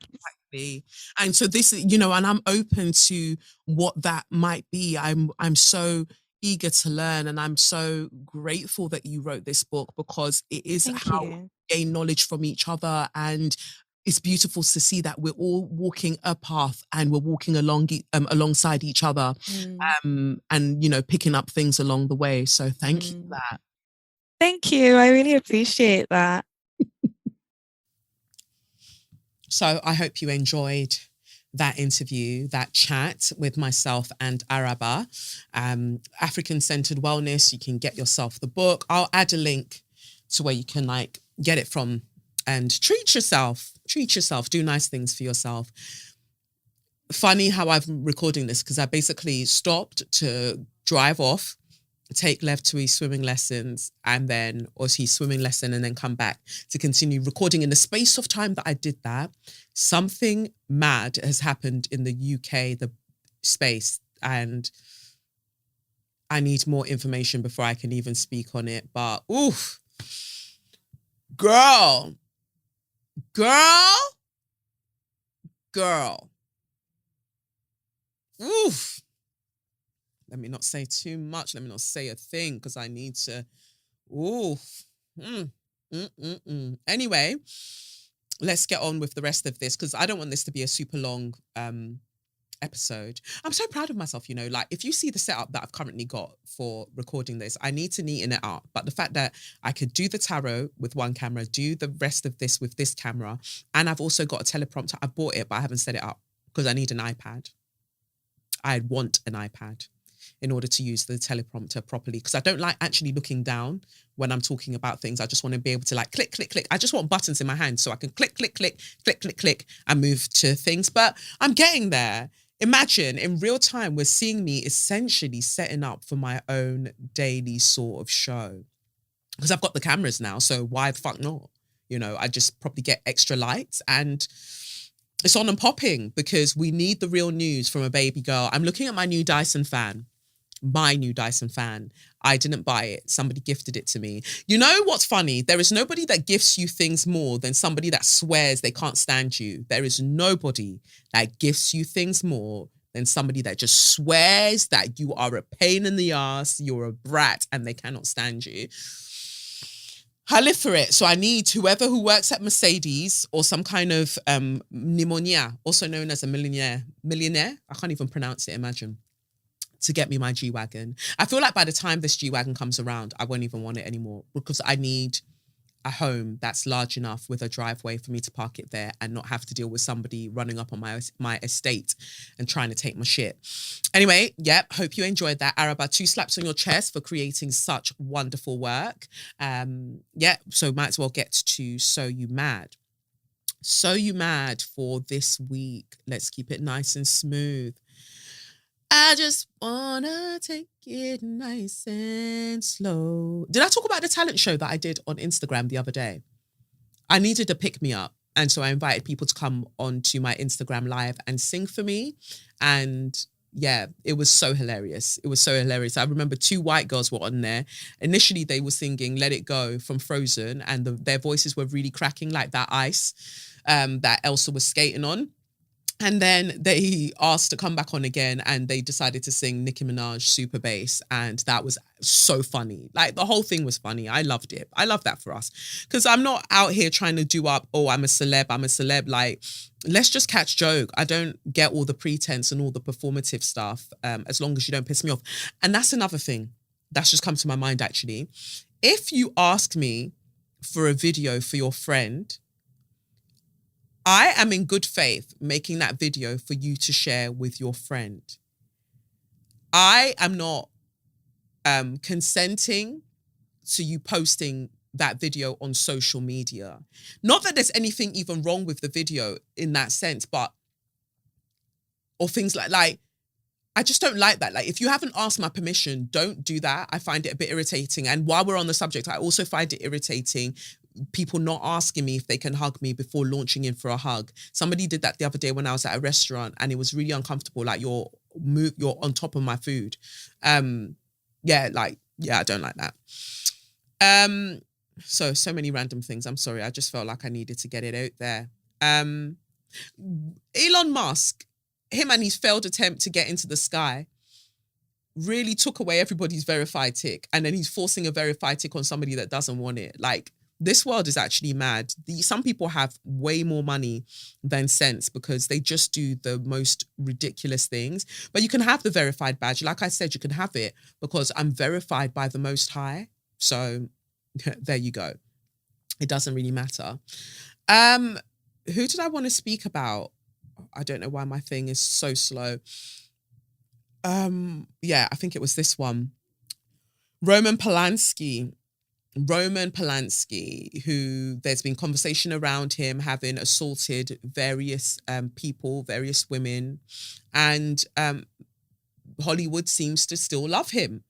Be. And so this, and I'm open to what that might be. I'm so eager to learn, and I'm so grateful that you wrote this book, because it is Thank how you. we gain knowledge from each other. And it's beautiful to see that we're all walking a path, and we're walking alongside each other, Mm, and picking up things along the way. So thank you for mm. that. Thank you. I really appreciate that. So I hope you enjoyed that interview, that chat with myself and Araba. African-centered wellness. You can get yourself the book. I'll add a link to where you can get it from, and treat yourself. Do nice things for yourself. Funny how I'm recording this, because I basically stopped to drive off, take Lev to his swimming lessons, and then, or his swimming lesson, and then come back to continue recording. In the space of time that I did that, something mad has happened in the UK, the space, and I need more information before I can even speak on it. But oof, girl, oof. Let me not say too much. Let me not say a thing, because I need to. Oof. Anyway, let's get on with the rest of this, because I don't want this to be a super long episode. I'm so proud of myself, if you see the setup that I've currently got for recording this, I need to neaten it up. But the fact that I could do the tarot with one camera, do the rest of this with this camera, and I've also got a teleprompter. I bought it, but I haven't set it up because I need an iPad. I want an iPad in order to use the teleprompter properly, because I don't like actually looking down when I'm talking about things. I just want to be able to click, click, click. I just want buttons in my hand so I can click, click, click, click, click, click, and move to things. But I'm getting there. Imagine in real time, we're seeing me essentially setting up for my own daily sort of show, because I've got the cameras now. So why the fuck not? I just probably get extra lights, and it's on and popping, because we need the real news from a baby girl. I'm looking at my new Dyson fan. I didn't buy it. Somebody gifted it to me. You know what's funny? There is nobody that gifts you things more than somebody that swears they can't stand you. There is nobody that gifts you things more than somebody that just swears that you are a pain in the ass, you're a brat, and they cannot stand you. I live for it. So I need whoever who works at Mercedes, or some kind of pneumonia, also known as a millionaire. I can't even pronounce it, imagine. To get me my G-Wagon. I feel like by the time this G-Wagon comes around, I won't even want it anymore, because I need a home that's large enough with a driveway for me to park it there and not have to deal with somebody running up on my estate and trying to take my shit. Anyway, hope you enjoyed that. Araba, 2 slaps on your chest for creating such wonderful work. So might as well get to So You Mad. So You Mad for this week. Let's keep it nice and smooth. I just wanna take it nice and slow. Did I talk about the talent show that I did on Instagram the other day? I needed a pick-me-up. And so I invited people to come onto my Instagram live and sing for me. And it was so hilarious. I remember 2 white girls were on there. Initially, they were singing Let It Go from Frozen, and their voices were really cracking like that ice that Elsa was skating on. And then they asked to come back on again, and they decided to sing Nicki Minaj Super Bass. And that was so funny. The whole thing was funny. I loved it. I love that for us. Because I'm not out here trying to do up, I'm a celeb. Let's just catch joke. I don't get all the pretense and all the performative stuff, as long as you don't piss me off. And that's another thing that's just come to my mind, actually. If you ask me for a video for your friend, I am in good faith making that video for you to share with your friend. I am not consenting to you posting that video on social media. Not that there's anything even wrong with the video in that sense, but, or things like, I just don't like that. Like, if you haven't asked my permission, don't do that. I find it a bit irritating. And while we're on the subject, I also find it irritating people not asking me if they can hug me before launching in for a hug. Somebody did that the other day when I was at a restaurant, and it was really uncomfortable. Like, you're on top of my food. I don't like that. So many random things. I'm sorry. I just felt like I needed to get it out there. Elon Musk, him and his failed attempt to get into the sky really took away everybody's verified tick. And then he's forcing a verified tick on somebody that doesn't want it. Like, this world is actually mad. Some people have way more money than sense because they just do the most ridiculous things. But you can have the verified badge. Like I said, you can have it because I'm verified by the Most High. So there you go. It doesn't really matter. Who did I want to speak about? I don't know why my thing is so slow. I think it was this one. Roman Polanski, who there's been conversation around him having assaulted various people, various women, and Hollywood seems to still love him.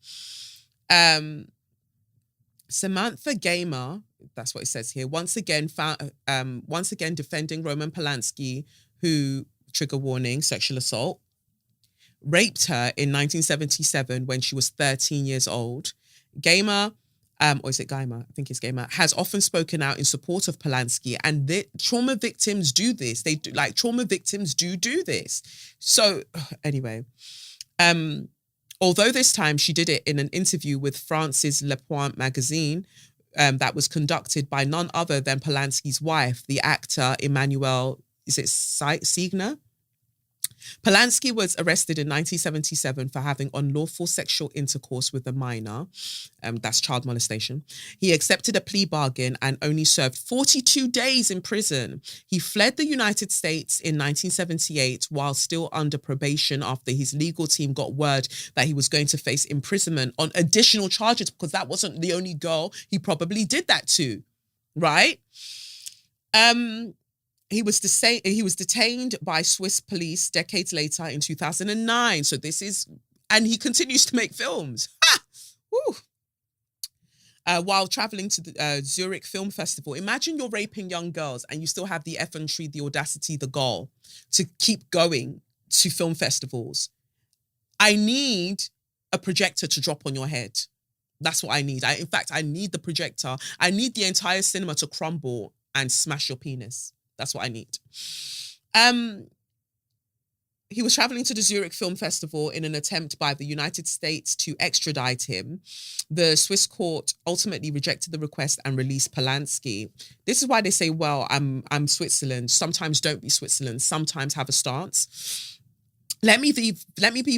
Samantha Gamer, that's what it says here, once again defending Roman Polanski, who, trigger warning, sexual assault, raped her in 1977 when she was 13 years old. Gamer, or is it Gamer? I think it's Gamer, has often spoken out in support of Polanski, and trauma victims do this. Trauma victims do this. So anyway, although this time she did it in an interview with France's Le Point magazine, that was conducted by none other than Polanski's wife, the actor Emmanuel, is it Siegner? Polanski was arrested in 1977 for having unlawful sexual intercourse with a minor. That's child molestation. He accepted a plea bargain and only served 42 days in prison. He fled the United States in 1978 while still under probation after his legal team got word that he was going to face imprisonment on additional charges, because that wasn't the only girl he probably did that to, right? He was detained by Swiss police decades later in 2009. So and he continues to make films. Woo. While traveling to the Zurich Film Festival. Imagine you're raping young girls and you still have the effrontery, the audacity, the gall to keep going to film festivals. I need a projector to drop on your head. That's what I need. In fact, I need the projector. I need the entire cinema to crumble and smash your penis. That's what I need. He was traveling to the Zurich Film Festival in an attempt by the United States to extradite him. The Swiss court ultimately rejected the request and released Polanski. This is why they say, well, I'm Switzerland. Sometimes don't be Switzerland. Sometimes have a stance. Let me be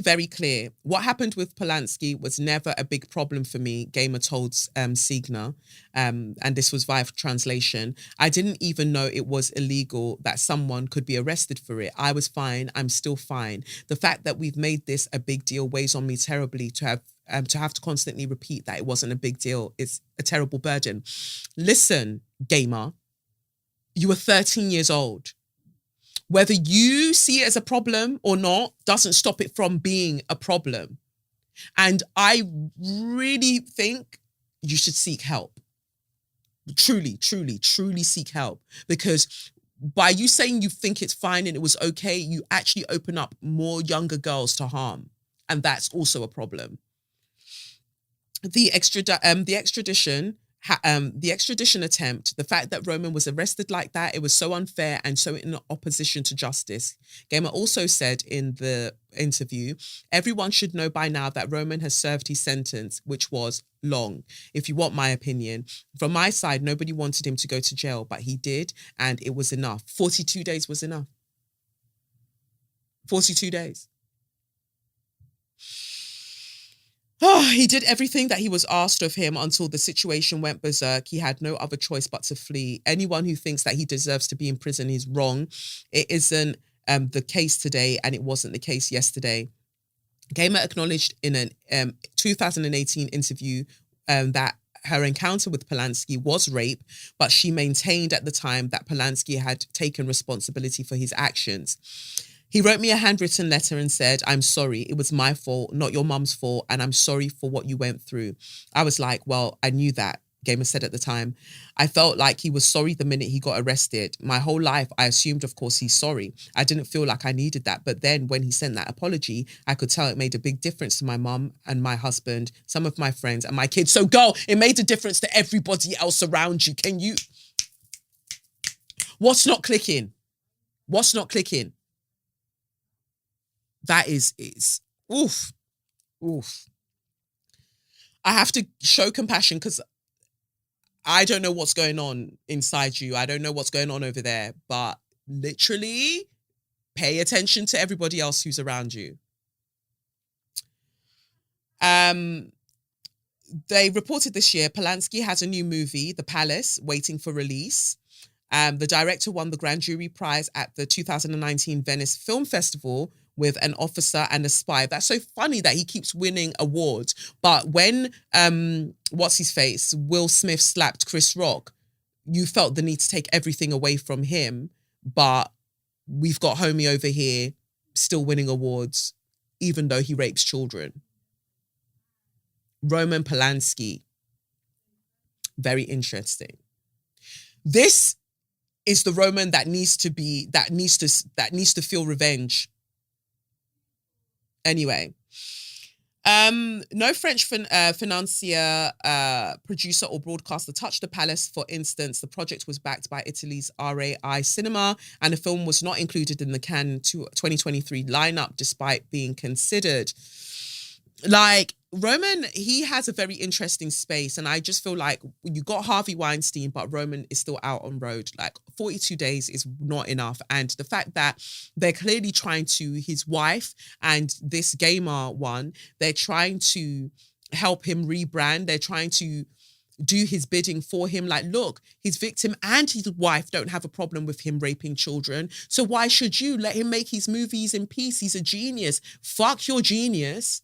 very clear. What happened with Polanski was never a big problem for me, Gamer told Siegner, and this was via translation. I didn't even know it was illegal, that someone could be arrested for it. I was fine. I'm still fine. The fact that we've made this a big deal weighs on me terribly. To have to constantly repeat that it wasn't a big deal, it's a terrible burden. Listen, Gamer, you were 13 years old. Whether you see it as a problem or not doesn't stop it from being a problem. And I really think you should seek help. Truly, truly, truly seek help. Because by you saying you think it's fine and it was okay, you actually open up more younger girls to harm. And that's also a problem. The extradition attempt, the fact that Roman was arrested like that, it was so unfair and so in opposition to justice. Gamer also said in the interview, everyone should know by now that Roman has served his sentence, which was long. If you want my opinion, from my side, nobody wanted him to go to jail, but he did, and it was enough. 42 days was enough. 42 days. He did everything that he was asked of him until the situation went berserk. He had no other choice but to flee. Anyone who thinks that he deserves to be in prison is wrong. It isn't the case today, and it wasn't the case yesterday. Gamer acknowledged in an 2018 interview that her encounter with Polanski was rape, but she maintained at the time that Polanski had taken responsibility for his actions. He wrote me a handwritten letter and said, "I'm sorry. It was my fault, not your mum's fault. And I'm sorry for what you went through." I was like, well, I knew that. Gamer said at the time. I felt like he was sorry the minute he got arrested. My whole life, I assumed, of course, he's sorry. I didn't feel like I needed that. But then when he sent that apology, I could tell it made a big difference to my mum and my husband, some of my friends and my kids. So girl, it made a difference to everybody else around you. Can you... What's not clicking? What's not clicking? That is oof. I have to show compassion because I don't know what's going on inside you. I don't know what's going on over there, but literally pay attention to everybody else who's around you. They reported this year, Polanski has a new movie, The Palace, waiting for release. The director won the Grand Jury Prize at the 2019 Venice Film Festival with An Officer and a Spy. That's so funny that he keeps winning awards. But when, what's his face, Will Smith slapped Chris Rock, you felt the need to take everything away from him. But we've got homie over here still winning awards, even though he rapes children. Roman Polanski. Very interesting. This is the Roman that needs to feel revenge. Anyway, no French financier, producer or broadcaster touched The Palace. For instance, the project was backed by Italy's RAI Cinema, and the film was not included in the Cannes 2023 lineup, despite being considered. Like, Roman, he has a very interesting space, and I just feel like you got Harvey Weinstein, but Roman is still out on road. Like, 42 days is not enough. And the fact that they're clearly trying to, his wife and this gamer one, they're trying to help him rebrand. They're trying to do his bidding for him. Like, look, his victim and his wife don't have a problem with him raping children. So why should you let him make his movies in peace? He's a genius. Fuck your genius.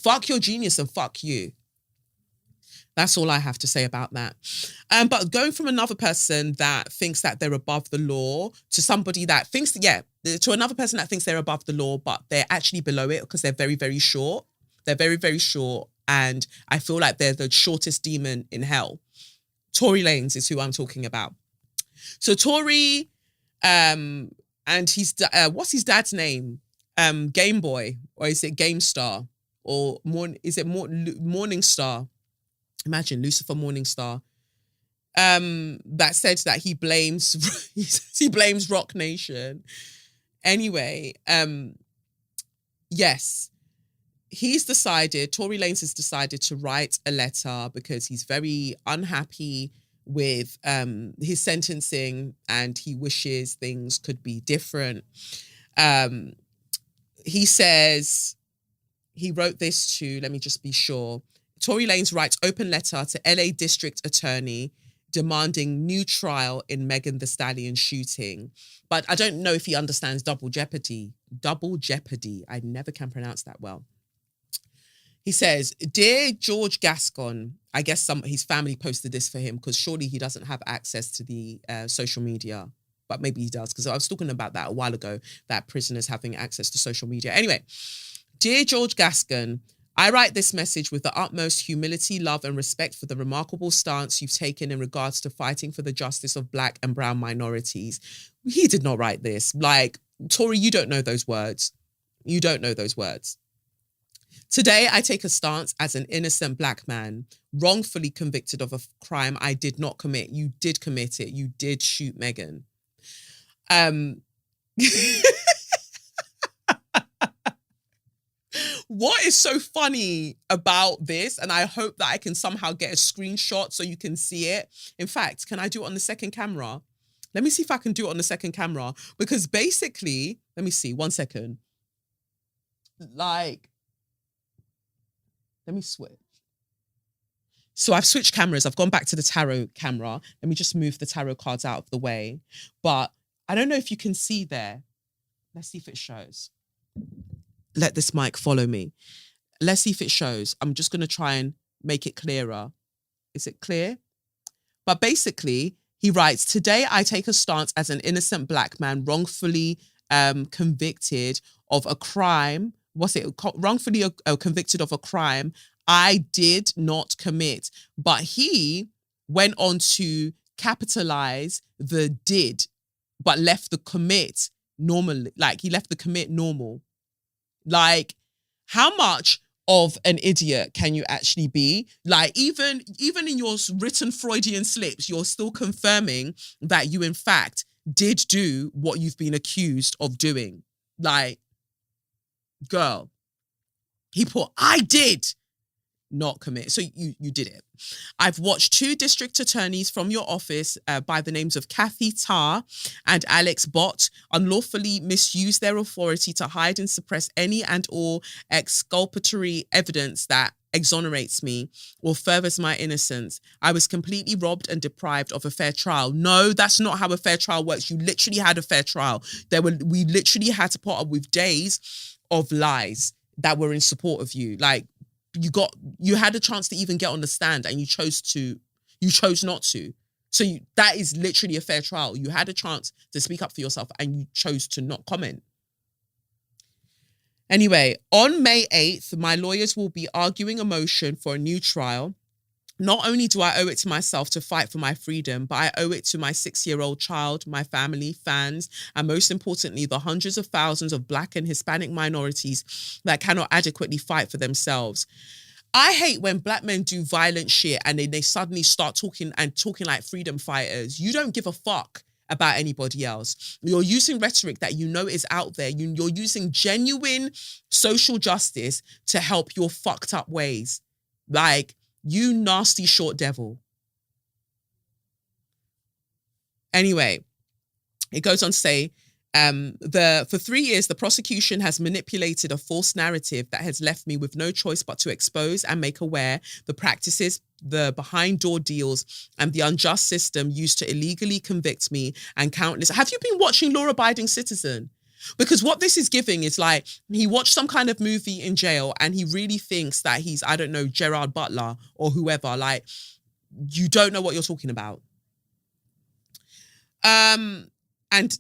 Fuck your genius and fuck you. That's all I have to say about that. But going from another person that thinks that they're above the law to somebody that thinks, to another person that thinks they're above the law, but they're actually below it because they're very, very short. They're very, very short. And I feel like they're the shortest demon in hell. Tory Lanez is who I'm talking about. So Tory, and he's, what's his dad's name? Game Boy, or is it Game Star? Or Morning Star? Imagine Lucifer Morningstar. That said that he blames Rock Nation. Anyway, yes, Tory Lanez has decided to write a letter because he's very unhappy with his sentencing and he wishes things could be different. He says, he wrote this to, let me just be sure. Tory Lanez writes open letter to LA District Attorney demanding new trial in Megan Thee Stallion shooting. But I don't know if he understands double jeopardy. Double jeopardy. I never can pronounce that well. He says, "Dear George Gascon," I guess his family posted this for him because surely he doesn't have access to the social media. But maybe he does, because I was talking about that a while ago, that prisoners having access to social media. Anyway, "Dear George Gascon, I write this message with the utmost humility, love and respect for the remarkable stance you've taken in regards to fighting for the justice of Black and brown minorities." He did not write this. Like, Tory, you don't know those words. You don't know those words. "Today, I take a stance as an innocent Black man, wrongfully convicted of a crime I did not commit. You did commit it. You did shoot Megan." What is so funny about this, and I hope that I can somehow get a screenshot so you can see it. In fact, can I do it on the second camera? Let me see if I can do it on the second camera. Because basically, let me see, 1 second. Like, let me switch. So I've switched cameras. I've gone back to the tarot camera. Let me just move the tarot cards out of the way. But I don't know if you can see there. Let's see if it shows. Let this mic follow me. Let's see if it shows. I'm just going to try and make it clearer. Is it clear? But basically, he writes, today I take a stance as an innocent black man wrongfully convicted of a crime. Wrongfully convicted of a crime I did not commit. But he went on to capitalize the did, but left the commit normally. Like, he left the commit normal. Like, how much of an idiot can you actually be? Like, even in your written Freudian slips, you're still confirming that you in fact did do what you've been accused of doing. Like, girl, he put, I did not commit. So you did it. I've watched 2 district attorneys from your office by the names of Kathy Tarr and Alex Bott unlawfully misuse their authority to hide and suppress any and all exculpatory evidence that exonerates me or furthers my innocence. I was completely robbed and deprived of a fair trial. No, that's not how a fair trial works. You literally had a fair trial. We literally had to put up with days of lies that were in support of you. Like, you had a chance to even get on the stand and you chose not to. So that is literally a fair trial. You had a chance to speak up for yourself and you chose to not comment. Anyway, on May 8th, my lawyers will be arguing a motion for a new trial. Not only do I owe it to myself to fight for my freedom, but I owe it to my 6-year-old child, my family, fans, and most importantly, the hundreds of thousands of Black and Hispanic minorities that cannot adequately fight for themselves. I hate when Black men do violent shit and then they suddenly start talking like freedom fighters. You don't give a fuck about anybody else. You're using rhetoric that you know is out there. You're using genuine social justice to help your fucked up ways. Like, you nasty short devil. Anyway, it goes on to say, for 3 years, the prosecution has manipulated a false narrative that has left me with no choice but to expose and make aware the practices, the behind door deals, and the unjust system used to illegally convict me and countless. Have you been watching Law Abiding Citizen? Because what this is giving is like, he watched some kind of movie in jail and he really thinks that he's, I don't know, Gerard Butler or whoever. Like, you don't know what you're talking about. And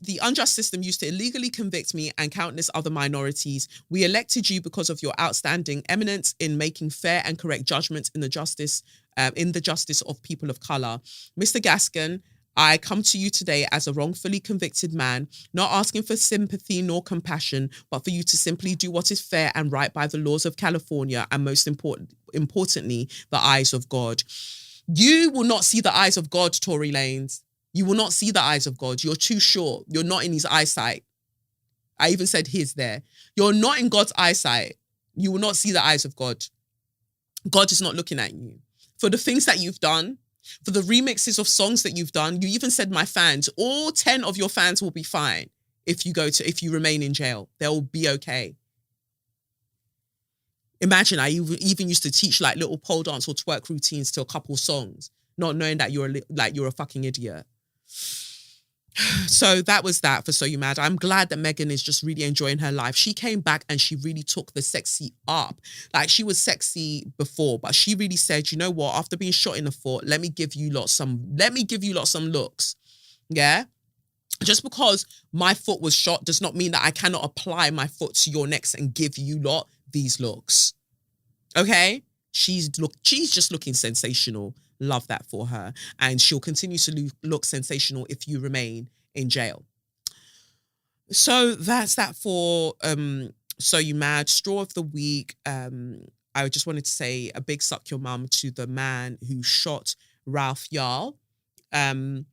the unjust system used to illegally convict me and countless other minorities. We elected you because of your outstanding eminence in making fair and correct judgments in the justice of people of color. Mr. Gaskin, I come to you today as a wrongfully convicted man, not asking for sympathy nor compassion, but for you to simply do what is fair and right by the laws of California and most importantly, the eyes of God. You will not see the eyes of God, Tory Lanez. You will not see the eyes of God. You're too short. You're not in his eyesight. I even said his there. You're not in God's eyesight. You will not see the eyes of God. God is not looking at you. For the things that you've done, for the remixes of songs that you've done, you even said my fans, all 10 of your fans will be fine if you remain in jail. They'll be okay. Imagine, I even used to teach like little pole dance or twerk routines to a couple songs, not knowing that you're a fucking idiot. So that was that for So You Mad. I'm glad that Megan is just really enjoying her life. She came back and she really took the sexy up. Like, she was sexy before, but she really said, you know what, after being shot in the foot, let me give you lot some looks. Yeah? Just because my foot was shot does not mean that I cannot apply my foot to your necks and give you lot these looks. Okay? She's just looking sensational. Love that for her. And she'll continue to look sensational if you remain in jail. So that's that for So You Mad. Straw of the week. I just wanted to say a big suck your mum to the man who shot Ralph Yarl. Should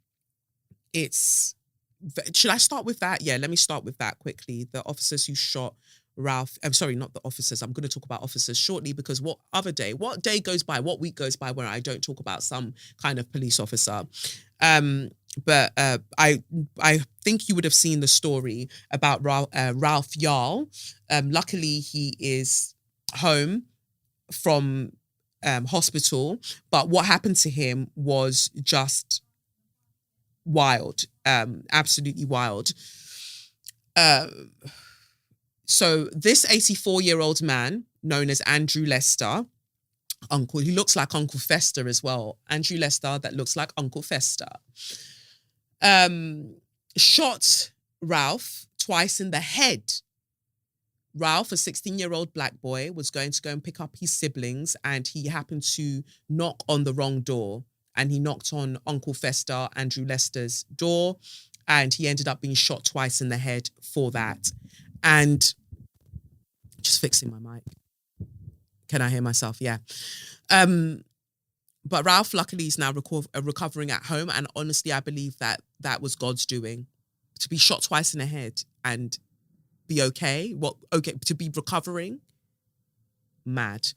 I start with that? Yeah, let me start with that quickly. The officers who shot Ralph, I'm sorry, not the officers. I'm going to talk about officers shortly because what day goes by, what week goes by where I don't talk about some kind of police officer. But I think you would have seen the story about Ralph Yarl. Luckily, he is home from hospital, but what happened to him was just wild, absolutely wild. So this 84-year-old man, known as Andrew Lester, Uncle. He looks like Uncle Fester as well. Andrew Lester, that looks like Uncle Fester. Shot Ralph twice in the head. Ralph, a 16-year-old black boy, was going to go and pick up his siblings, and he happened to knock on the wrong door. And he knocked on Uncle Fester, Andrew Lester's door, and he ended up being shot twice in the head for that. And just fixing my mic. Can I hear myself? Yeah. But Ralph, luckily, is now recovering at home. And honestly, I believe that that was God's doing. To be shot twice in the head and be okay. To be recovering. Mad.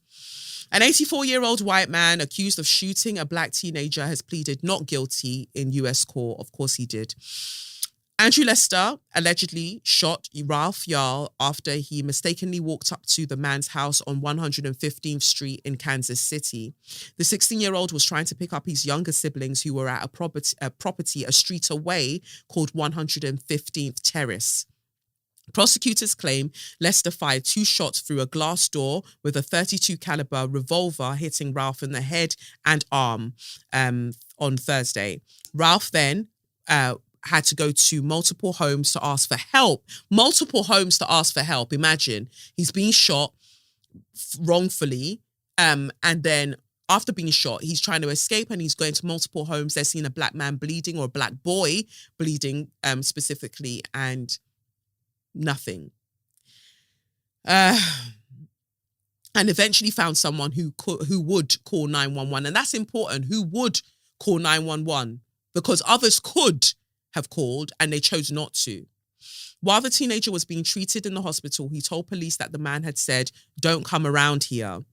An 84-year-old white man accused of shooting a black teenager has pleaded not guilty in US court. Of course he did. Andrew Lester allegedly shot Ralph Yarl after he mistakenly walked up to the man's house on 115th Street in Kansas City. The 16-year-old was trying to pick up his younger siblings who were at a property a street away called 115th Terrace. Prosecutors claim Lester fired 2 shots through a glass door with a .32 caliber revolver, hitting Ralph in the head and arm on Thursday. Ralph then had to go to multiple homes to ask for help. Imagine, he's being shot wrongfully, and then after being shot, he's trying to escape and he's going to multiple homes. They're seeing a black man bleeding, or a black boy bleeding specifically, and nothing. And eventually found someone who would call 911. And that's important, who would call 911, because others could have called and they chose not to. While the teenager was being treated in the hospital, he told police that the man had said, "Don't come around here."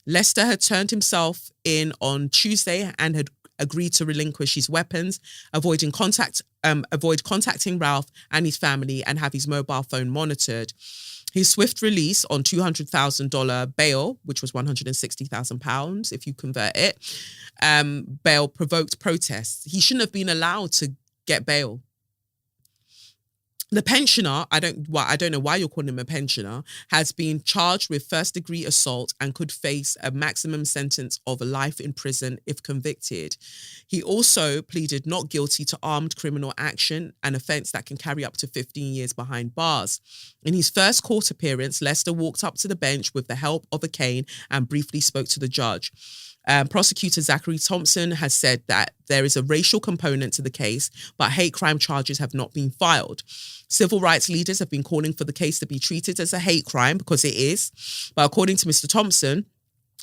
Lester had turned himself in on Tuesday and had agreed to relinquish his weapons, avoid contacting Ralph and his family, and have his mobile phone monitored. His swift release on $200,000 bail, which was £160,000 if you convert it, bail provoked protests. He shouldn't have been allowed to get bail. The pensioner, I don't know why you're calling him a pensioner, has been charged with first-degree assault and could face a maximum sentence of life in prison if convicted. He also pleaded not guilty to armed criminal action, an offence that can carry up to 15 years behind bars. In his first court appearance, Lester walked up to the bench with the help of a cane and briefly spoke to the judge. Prosecutor Zachary Thompson has said that there is a racial component to the case, but hate crime charges have not been filed. Civil rights leaders have been calling for the case to be treated as a hate crime, because it is. But according to Mr. Thompson,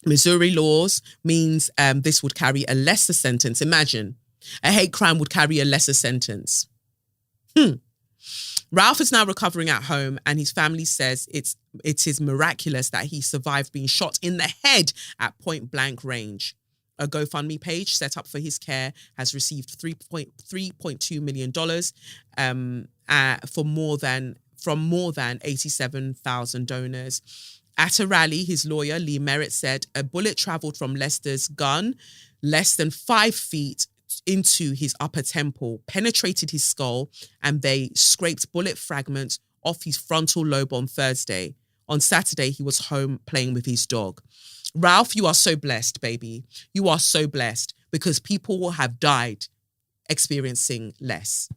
Missouri laws means this would carry a lesser sentence. Imagine, a hate crime would carry a lesser sentence. Ralph is now recovering at home, and his family says it is miraculous that he survived being shot in the head at point blank range. A GoFundMe page set up for his care has received $3.2 million from more than 87,000 donors. At a rally, his lawyer, Lee Merritt, said a bullet traveled from Lester's gun less than 5 feet into his upper temple, penetrated his skull, and they scraped bullet fragments off his frontal lobe on Thursday. On Saturday, he was home playing with his dog. Ralph, you are so blessed, baby. You are so blessed, because people will have died experiencing less.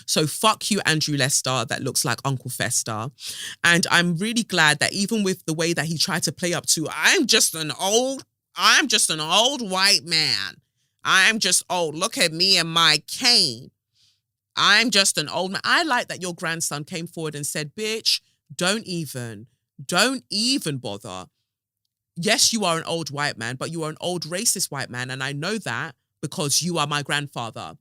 So fuck you, Andrew Lester, that looks like Uncle Fester. And I'm really glad that even with the way that he tried to play up to, I'm just an old white man. I'm just old. Look at me and my cane. I'm just an old man. I like that your grandson came forward and said, bitch, don't even bother. Yes, you are an old white man, but you are an old racist white man. And I know that because you are my grandfather.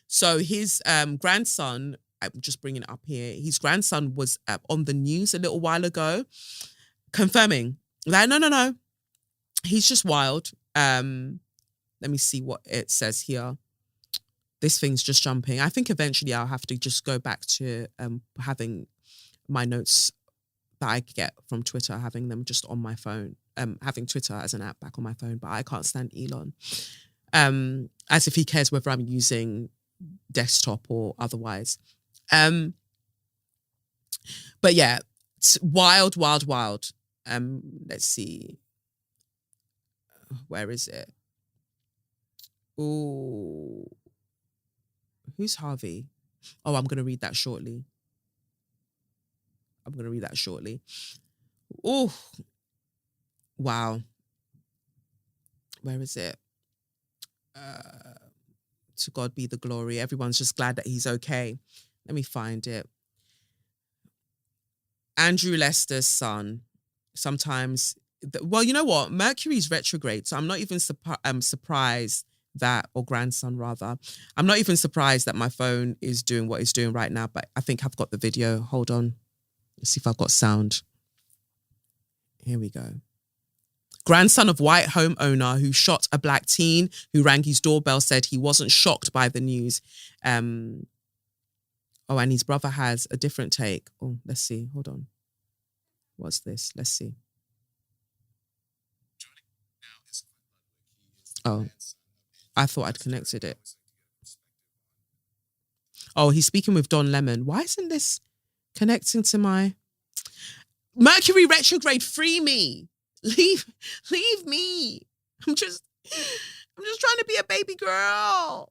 So his grandson, I'm just bringing it up here, his grandson was on the news a little while ago, confirming that, no, he's just wild. Let me see what it says here. This thing's just jumping. I think eventually I'll have to just go back to having my notes that I get from Twitter, having them just on my phone, having Twitter as an app back on my phone, but I can't stand Elon. As if he cares whether I'm using desktop or otherwise. But yeah, it's wild. Let's see. Where is it? Oh, who's Harvey? Oh, I'm going to read that shortly. Oh, wow. Where is it? To God be the glory. Everyone's just glad that he's okay. Let me find it. Andrew Lester's son. Sometimes, well, you know what? Mercury's retrograde, so I'm not even surprised that, or grandson rather. I'm not even surprised that my phone is doing what it's doing right now, but I think I've got the video. Hold on. Let's see if I've got sound. Here we go. Grandson of white homeowner who shot a black teen who rang his doorbell said he wasn't shocked by the news. And his brother has a different take. Oh, let's see. Hold on. What's this? Let's see. Oh, I thought I'd connected it. Oh, he's speaking with Don Lemon. Why isn't this connecting to my... Mercury retrograde, free me. Leave me. I'm just trying to be a baby girl.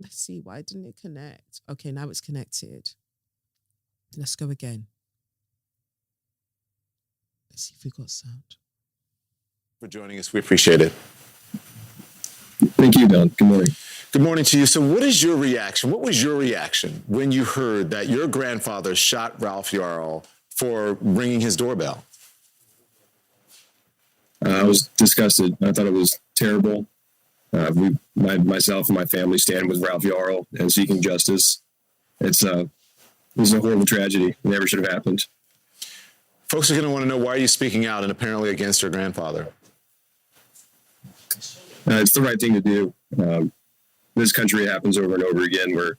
Let's see, why didn't it connect? Okay, now it's connected. Let's go again. Let's see if we got sound. For joining us, we appreciate it. Thank you, Don. Good morning. Good morning to you. So what is your reaction? What was your reaction when you heard that your grandfather shot Ralph Yarl for ringing his doorbell? I was disgusted. I thought it was terrible. Myself and my family stand with Ralph Yarl and seeking justice. It was a horrible tragedy. It never should have happened. Folks are going to want to know, why are you speaking out and apparently against your grandfather? It's the right thing to do. This country happens over and over again where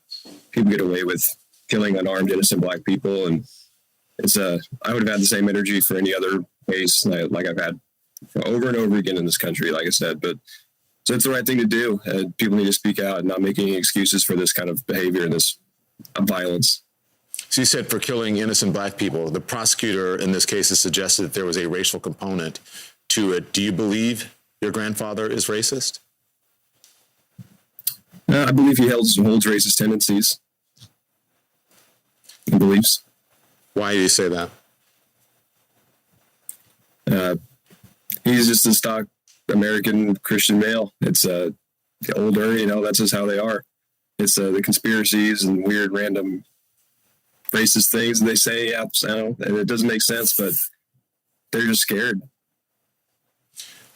people get away with killing unarmed, innocent black people. And I would have had the same energy for any other case like I've had over and over again in this country, like I said. But so it's the right thing to do. People need to speak out and not make any excuses for this kind of behavior and this violence. So you said for killing innocent black people. The prosecutor in this case has suggested that there was a racial component to it. Do you believe your grandfather is racist? I believe he holds racist tendencies and beliefs. Why do you say that? He's just a stock American Christian male. It's older, that's just how they are. It's the conspiracies and weird random racist things they say. And it doesn't make sense, but they're just scared.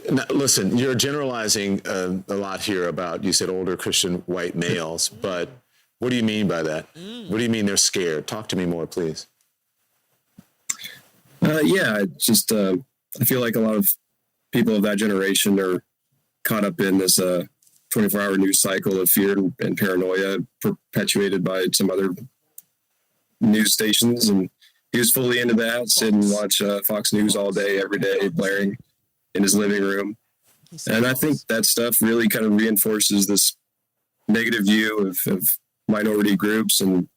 Now, listen, you're generalizing a lot here about, you said older Christian white males, but what do you mean by that? What do you mean they're scared? Talk to me more, please. I feel like a lot of people of that generation are caught up in this 24-hour news cycle of fear and paranoia perpetuated by some other news stations. And he was fully into that, sit and watch Fox News all day, every day, blaring in his living room. And I think that stuff really kind of reinforces this negative view of minority groups and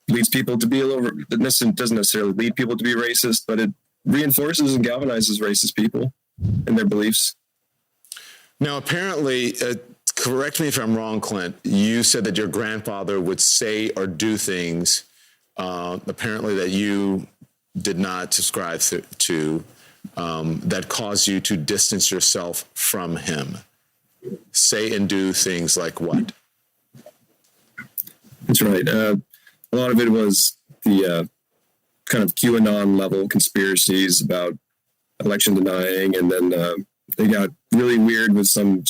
leads people to be it doesn't necessarily lead people to be racist, but it reinforces and galvanizes racist people and their beliefs. Now, apparently, correct me if I'm wrong, Clint, you said that your grandfather would say or do things, apparently that you did not subscribe to, that caused you to distance yourself from him. Say and do things like what? That's right. A lot of it was the kind of QAnon level conspiracies about election denying, and then they got really weird with some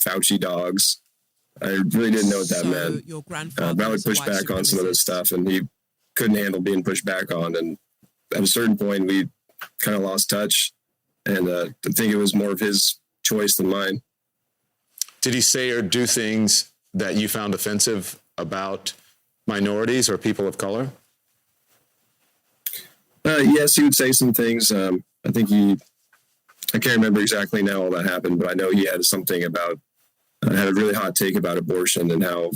Fauci dogs. I really didn't know what that meant. Your grandfather, but I would push back on some of this stuff, and he couldn't handle being pushed back on. And at a certain point, we kind of lost touch, and I think it was more of his choice than mine. Did he say or do things that you found offensive about minorities or people of color? Yes, he would say some things. I think I can't remember exactly now all that happened, but I know he had something about, had a really hot take about abortion and how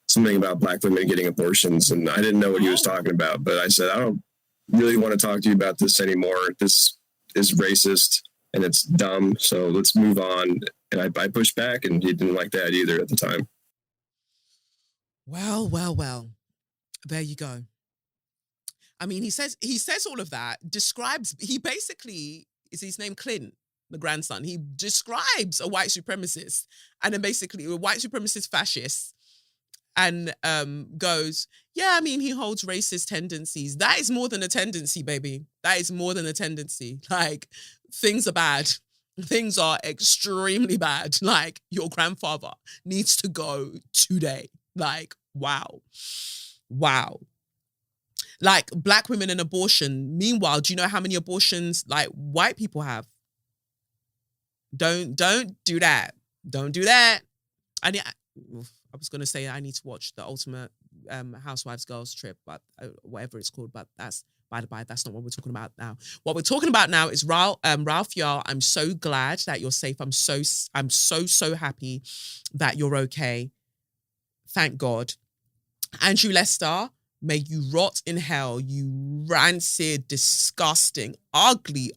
something about black women getting abortions. And I didn't know what he was talking about, but I said, I don't really want to talk to you about this anymore. This is racist and it's dumb. So let's move on. And I pushed back, and he didn't like that either at the time. Well. There you go. I mean, he says all of that, he basically, is his name Clint, the grandson, he describes a white supremacist, and then basically a white supremacist fascist, and goes, yeah, I mean, he holds racist tendencies. That is more than a tendency, baby. That is more than a tendency. Like, things are bad. Things are extremely bad. Like, your grandfather needs to go today. Like, wow. Like, black women and abortion. Meanwhile, do you know how many abortions like white people have? Don't do that. Don't do that. I was going to say I need to watch the Ultimate Housewives Girls Trip, but whatever it's called. But that's, by the by, that's not what we're talking about now. What we're talking about now is Ralph Yarl. I'm so glad that you're safe. I'm so happy that you're okay. Thank God. Andrew Lester, may you rot in hell, you rancid, disgusting, ugly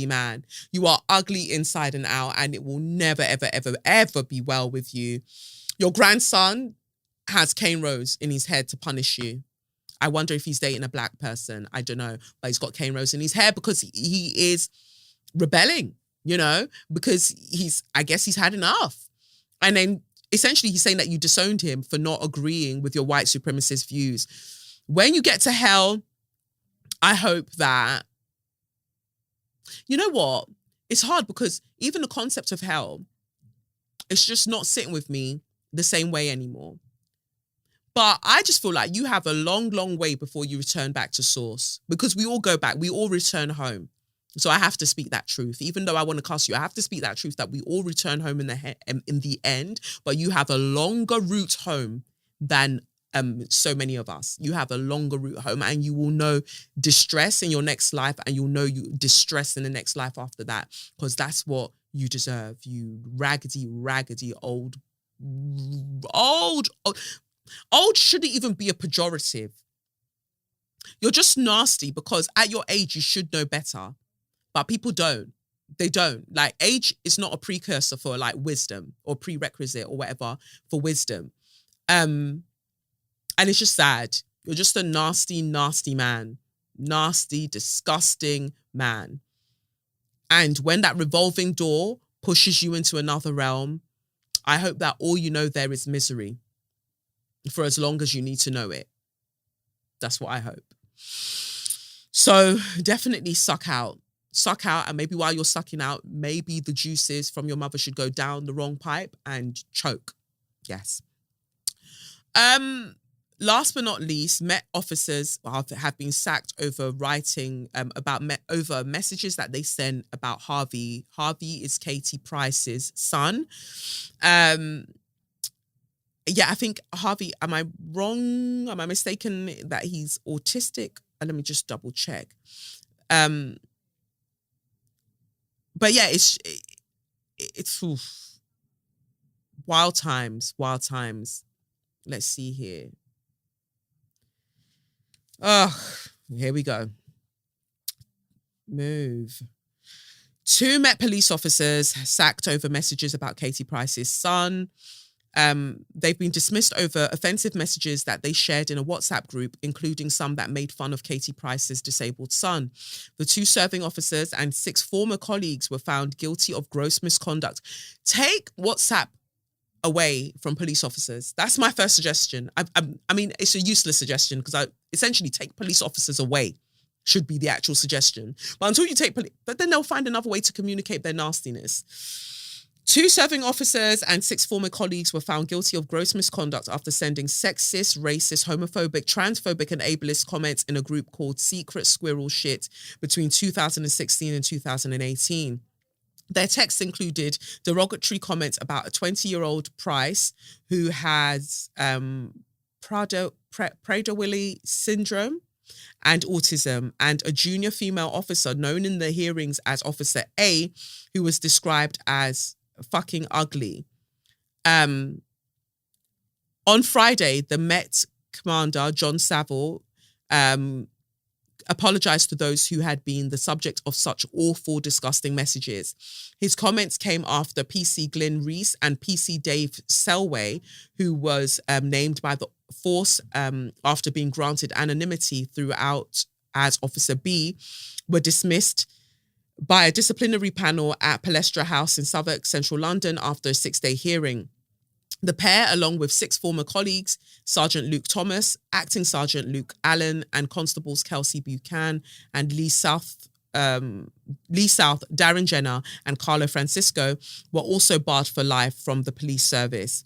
man. You are ugly inside and out, and it will never, ever be well with you. Your grandson has cane rows in his head to punish you. I wonder if he's dating a black person. I don't know. But he's got cane rows in his hair because he is rebelling, because I guess he's had enough. And then essentially he's saying that you disowned him for not agreeing with your white supremacist views. When you get to hell, I hope that, you know what? It's hard because even the concept of hell, it's just not sitting with me the same way anymore. But I just feel like you have a long way before you return back to source, because we all go back. We all return home. So I have to speak that truth. Even though I want to cuss you, I have to speak that truth that we all return home in the end, but you have a longer route home than so many of us. You have a longer route home, and you will know distress in your next life, and you'll know you distress in the next life after that, because that's what you deserve. You raggedy old shouldn't even be a pejorative. You're just nasty because at your age, you should know better. But people don't. They don't. Like, age is not a precursor for like wisdom or prerequisite or whatever for wisdom. And it's just sad. You're just a nasty man. Nasty, disgusting man. And when that revolving door pushes you into another realm, I hope that all you know there is misery for as long as you need to know it. That's what I hope. So definitely suck out, and maybe while you're sucking out, maybe the juices from your mother should go down the wrong pipe and choke. Yes. Last but not least, Met officers have been sacked over writing over messages that they sent about Harvey. Harvey is Katie Price's son. Yeah, I think Harvey, am I wrong? Am I mistaken that he's autistic? Let me just double check. But yeah, it's oof. Wild times. Let's see here. Oh, here we go. Move. 2 Met police officers sacked over messages about Katie Price's son. They've been dismissed over offensive messages that they shared in a WhatsApp group, including some that made fun of Katie Price's disabled son. The 2 serving officers and 6 former colleagues were found guilty of gross misconduct. Take WhatsApp away from police officers. That's my first suggestion. I mean, it's a useless suggestion because I essentially take police officers away should be the actual suggestion. But until you take but then they'll find another way to communicate their nastiness. 2 serving officers and 6 former colleagues were found guilty of gross misconduct after sending sexist, racist, homophobic, transphobic and ableist comments in a group called Secret Squirrel Shit between 2016 and 2018. Their texts included derogatory comments about a 20-year-old Price who has Prader-Willi syndrome and autism, and a junior female officer known in the hearings as Officer A, who was described as fucking ugly. On Friday, the Met commander, John Saville, apologized to those who had been the subject of such awful, disgusting messages. His comments came after PC Glyn Reese and PC Dave Selway, who was named by the force after being granted anonymity throughout as Officer B, were dismissed by a disciplinary panel at Palestra House in Southwark, central London, after a 6-day hearing. The pair, along with 6 former colleagues, Sergeant Luke Thomas, Acting Sergeant Luke Allen, and Constables Kelsey Buchan and Lee South, Darren Jenner, and Carlo Francisco, were also barred for life from the police service.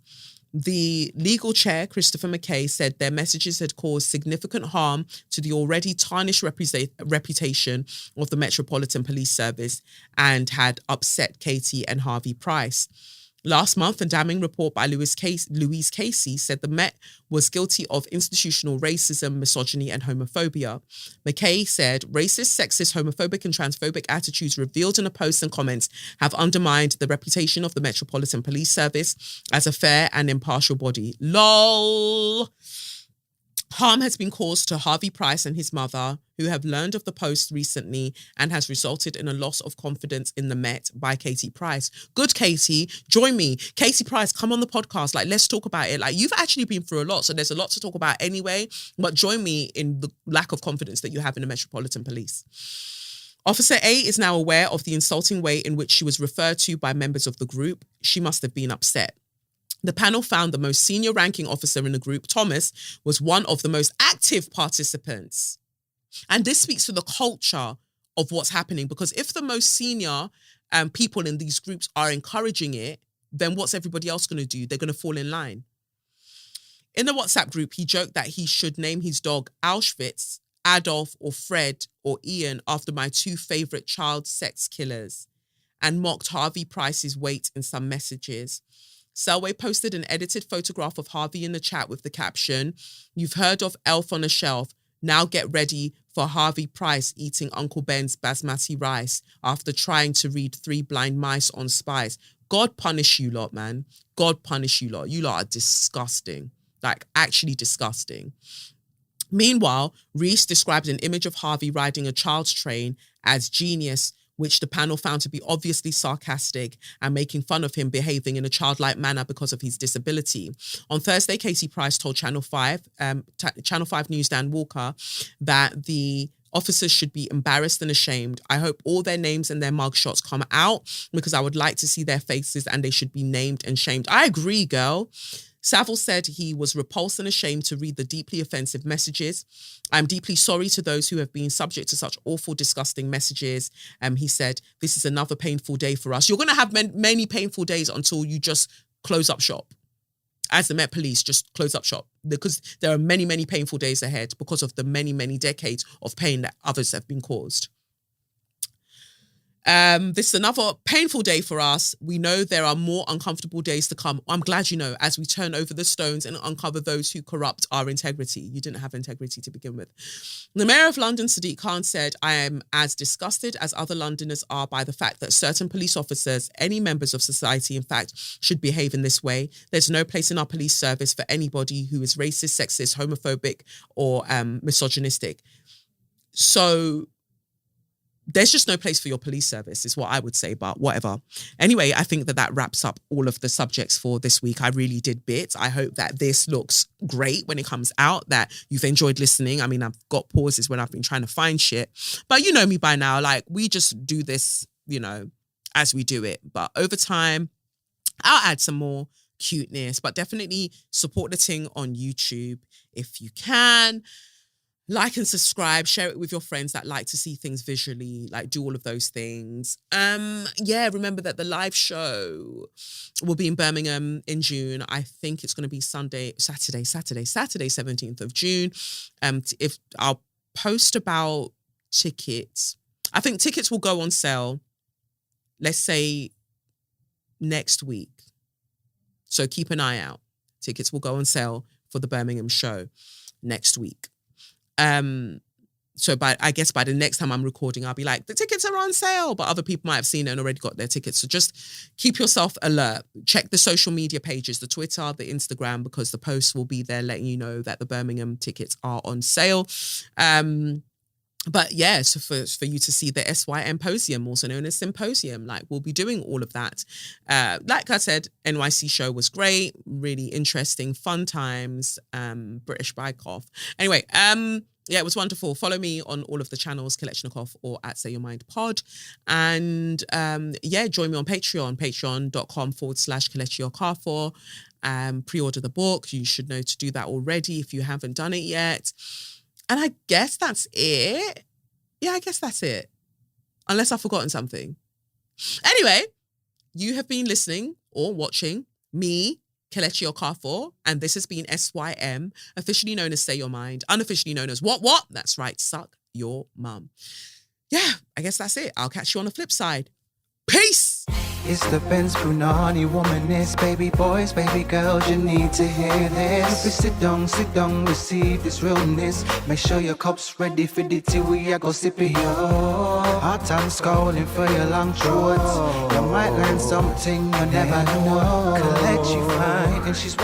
The legal chair, Christopher McKay, said their messages had caused significant harm to the already tarnished reputation of the Metropolitan Police Service and had upset Katie and Harvey Price. Last month, a damning report by Louise Casey said the Met was guilty of institutional racism, misogyny, and homophobia. McKay said racist, sexist, homophobic, and transphobic attitudes revealed in the posts and comments have undermined the reputation of the Metropolitan Police Service as a fair and impartial body. LOL. Harm has been caused to Harvey Price and his mother, who have learned of the post recently, and has resulted in a loss of confidence in the Met by Katie Price. Good, Katie. Join me. Katie Price, come on the podcast. Like, let's talk about it. Like, you've actually been through a lot, so there's a lot to talk about anyway, but join me in the lack of confidence that you have in the Metropolitan Police. Officer A is now aware of the insulting way in which she was referred to by members of the group. She must have been upset. The panel found the most senior ranking officer in the group, Thomas, was one of the most active participants. And this speaks to the culture of what's happening, because if the most senior people in these groups are encouraging it, then what's everybody else going to do? They're going to fall in line. In the WhatsApp group, he joked that he should name his dog Auschwitz, Adolf, or Fred, or Ian after my 2 favorite child sex killers, and mocked Harvey Price's weight in some messages. Selway posted an edited photograph of Harvey in the chat with the caption, "You've heard of Elf on a Shelf. Now get ready for Harvey Price eating Uncle Ben's basmati rice after trying to read 3 Blind Mice on Spies." God punish you lot, man. God punish you lot. You lot are disgusting. Like, actually disgusting. Meanwhile, Reese described an image of Harvey riding a child's train as genius, which the panel found to be obviously sarcastic and making fun of him behaving in a childlike manner because of his disability. On Thursday, Katie Price told Channel 5 News' Dan Walker that the officers should be embarrassed and ashamed. I hope all their names and their mugshots come out because I would like to see their faces and they should be named and shamed. I agree, girl. Saville said he was repulsed and ashamed to read the deeply offensive messages. I'm deeply sorry to those who have been subject to such awful, disgusting messages. He said, this is another painful day for us. You're going to have many painful days until you just close up shop. As the Met Police, just close up shop, because there are many, many painful days ahead because of the many, many decades of pain that others have been caused. This is another painful day for us. We know there are more uncomfortable days to come. I'm glad you know, as we turn over the stones and uncover those who corrupt our integrity. You didn't have integrity to begin with. The Mayor of London, Sadiq Khan, said, I am as disgusted as other Londoners are by the fact that certain police officers, any members of society, in fact, should behave in this way. There's no place in our police service for anybody who is racist, sexist, homophobic, or misogynistic. So there's just no place for your police service is what I would say, but whatever. Anyway, I think that wraps up all of the subjects for this week. I really did bits. I hope that this looks great when it comes out, that you've enjoyed listening. I mean, I've got pauses when I've been trying to find shit, but you know me by now, like we just do this, you know, as we do it. But over time, I'll add some more cuteness, but definitely support the thing on YouTube if you can. Like and subscribe, share it with your friends that like to see things visually, like do all of those things. Remember that the live show will be in Birmingham in June. I think it's going to be Saturday, 17th of June. If I'll post about tickets. I think tickets will go on sale, let's say next week. So keep an eye out. Tickets will go on sale for the Birmingham show next week. So I guess by the next time I'm recording, I'll be like, the tickets are on sale, but other people might have seen it and already got their tickets. So just keep yourself alert. Check the social media pages, the Twitter, the Instagram, because the posts will be there letting you know that the Birmingham tickets are on sale. But yeah, so for you to see the SYMposium, also known as Symposium, like we'll be doing all of that. Like I said, NYC show was great, really interesting, fun times, British Bake Off. Anyway, yeah, it was wonderful. Follow me on all of the channels, Kolechnikov or at Say Your Mind Pod. And yeah, join me on Patreon, patreon.com/KelechiOkafor. Pre-order the book. You should know to do that already if you haven't done it yet. And I guess that's it. Yeah, I guess that's it. Unless I've forgotten something. Anyway, you have been listening or watching me, Kelechi Okafor, and this has been SYM, officially known as Say Your Mind, unofficially known as what? That's right, Suck Your Mum. Yeah, I guess that's it. I'll catch you on the flip side. Peace! It's the Benz Brunani womanist, baby boys, baby girls, you need to hear this. Sit down, receive this realness. Make sure your cup's ready for the tea, we are go sip it, yo. Hard time scrolling for your long throats. You might learn something you never know. Collect you fine, and she's